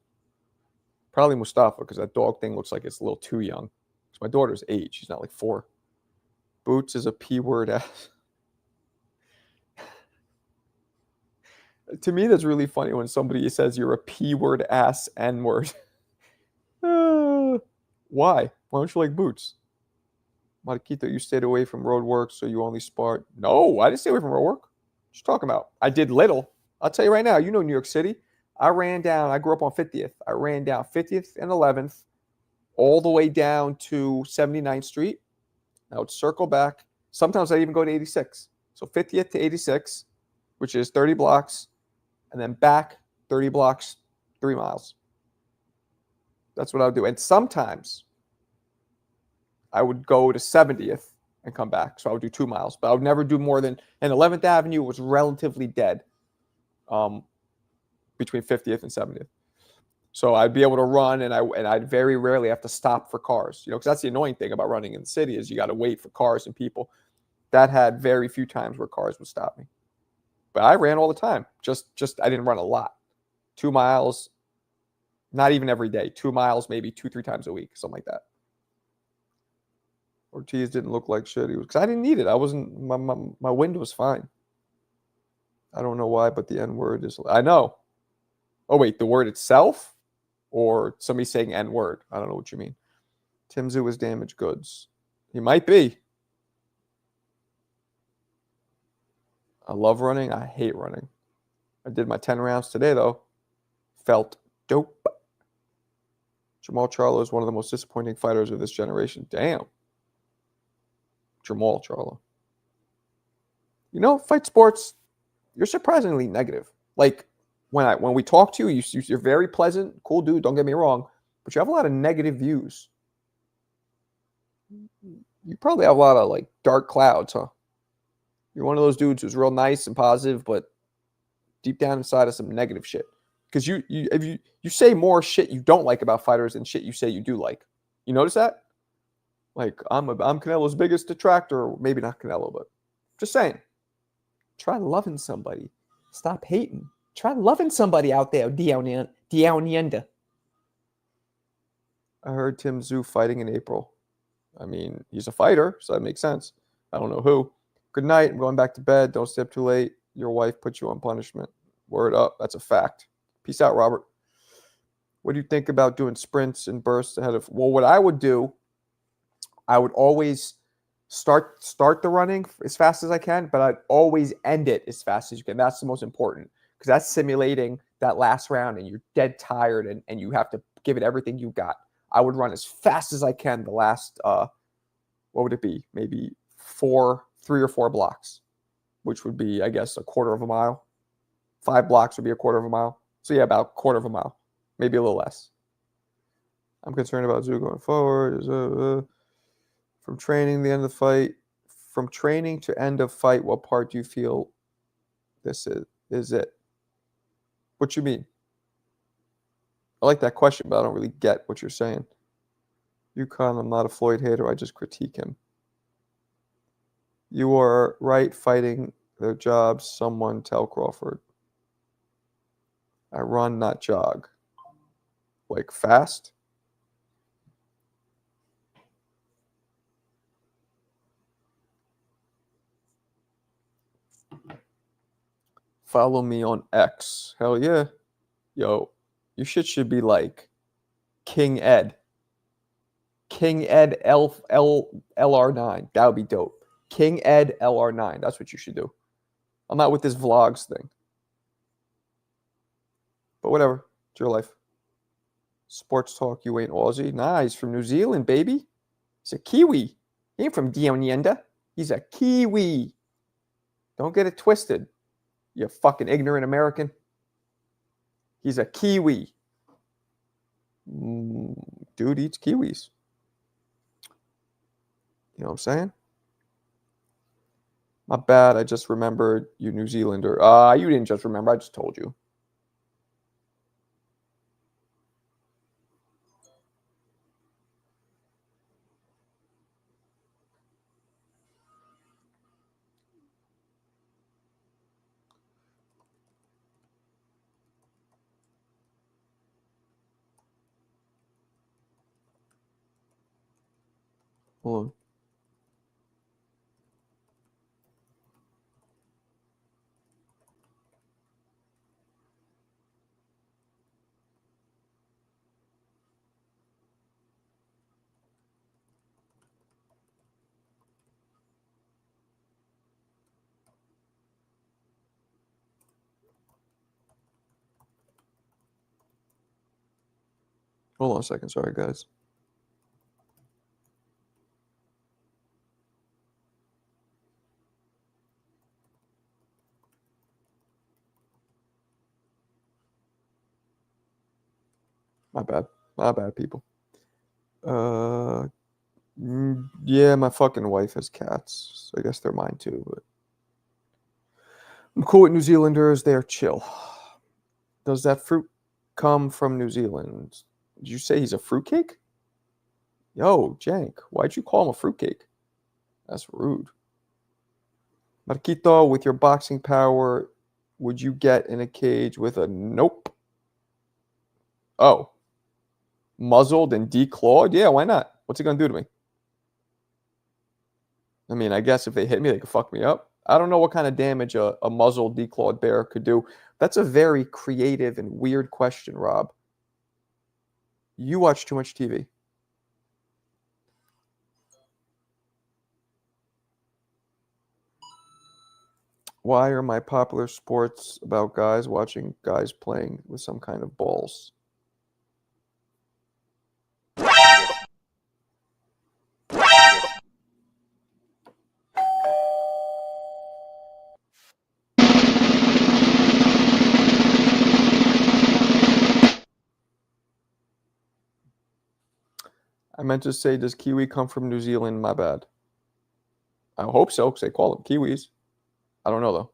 Probably Mustafa, because that dog thing looks like it's a little too young. It's my daughter's age. She's not like 4. Boots is a P-word ass. To me, that's really funny when somebody says you're a P-word ass N-word. Why? Why don't you like Boots? Marquito, you stayed away from road work, so you only sparred. No, I didn't stay away from road work. What you talking about? I did little. I'll tell you right now, you know New York City. I ran down, I grew up on 50th. I ran down 50th and 11th all the way down to 79th Street. I would circle back. Sometimes I'd even go to 86. So 50th to 86, which is 30 blocks, and then back 30 blocks, 3 miles. That's what I would do. And sometimes I would go to 70th and come back. So I would do 2 miles, but I would never do more than, and 11th Avenue was relatively dead between 50th and 70th. So I'd be able to run, and I'd very rarely have to stop for cars, because that's the annoying thing about running in the city is you got to wait for cars and people. That had very few times where cars would stop me. But I ran all the time. Just I didn't run a lot. 2 miles, not even every day. 2 miles, maybe 2-3 times a week, something like that. Ortiz didn't look like shit. Because I didn't need it. I wasn't. My wind was fine. I don't know why, but the N word is. I know. Oh wait, the word itself, or somebody saying N word. I don't know what you mean. Tim Zoo is damaged goods. He might be. I love running. I hate running. I did my 10 rounds today, though. Felt dope. Jamal Charlo is one of the most disappointing fighters of this generation. Damn. Jamal Charlo. Fight sports, you're surprisingly negative. Like, when we talk to you, you're very pleasant, cool dude, don't get me wrong, but you have a lot of negative views. You probably have a lot of, like, dark clouds, huh? You're one of those dudes who's real nice and positive, but deep down inside of some negative shit. Because if you say more shit you don't like about fighters than shit you say you do like. You notice that? Like, I'm Canelo's biggest detractor, or maybe not Canelo, but just saying. Try loving somebody. Stop hating. Try loving somebody out there down yonder. I heard Tim Zoo fighting in April. I mean, he's a fighter, so that makes sense. I don't know who. Good night. I'm going back to bed. Don't stay up too late. Your wife put you on punishment. Word up. That's a fact. Peace out, Robert. What do you think about doing sprints and bursts ahead of? Well, what I would do, I would always start the running as fast as I can, but I'd always end it as fast as you can. That's the most important, because that's simulating that last round and you're dead tired and you have to give it everything you got. I would run as fast as I can the last, what would it be? Maybe 3 or 4 blocks, which would be, I guess, a quarter of a mile. 5 blocks would be a quarter of a mile. So yeah, about a quarter of a mile, maybe a little less. I'm concerned about Zoo going forward. From training to end of the fight, from training to end of fight, what part do you feel this is it? What you mean? I like that question, but I don't really get what you're saying. UConn, I'm not a Floyd hater. I just critique him. You are right, fighting their jobs. Someone tell Crawford. I run, not jog. Like fast? Follow me on X. Hell yeah. Yo, your shit should be like King Ed. King Ed LR9. That would be dope. King Ed LR9. That's what you should do. I'm not with this vlogs thing. But whatever. It's your life. Sports talk, you ain't Aussie. Nah, he's from New Zealand, baby. He's a Kiwi. He ain't from down yonder. He's a Kiwi. Don't get it twisted, you fucking ignorant American. He's a Kiwi. Dude eats kiwis. You know what I'm saying? My bad. I just remembered you New Zealander. You didn't just remember. I just told you. Hold on. Hold on a second. Sorry, guys. My bad. My bad, people. Yeah, my fucking wife has cats. So I guess they're mine too, but I'm cool with New Zealanders. They're chill. Does that fruit come from New Zealand? Did you say he's a fruitcake? Yo, Jank, why'd you call him a fruitcake? That's rude. Marquito, with your boxing power, would you get in a cage with a nope? Oh, muzzled and declawed? Yeah, why not? What's he gonna do to me? I mean, I guess if they hit me, they could fuck me up. I don't know what kind of damage a muzzled, declawed bear could do. That's a very creative and weird question, Rob. You watch too much TV. Why are my popular sports about guys watching guys playing with some kind of balls? I meant to say, does kiwi come from New Zealand? My bad. I hope so, because they call them kiwis. I don't know, though.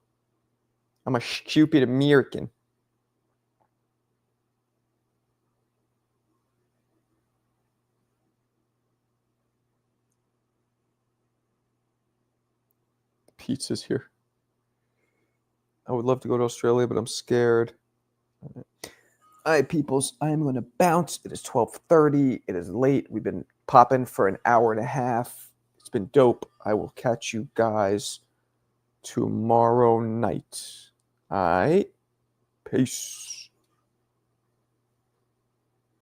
I'm a stupid American. Pizza's here. I would love to go to Australia, but I'm scared. All right, peoples, I am going to bounce. It is 12:30. It is late. We've been popping for an hour and a half. It's been dope. I will catch you guys tomorrow night. All right. Peace.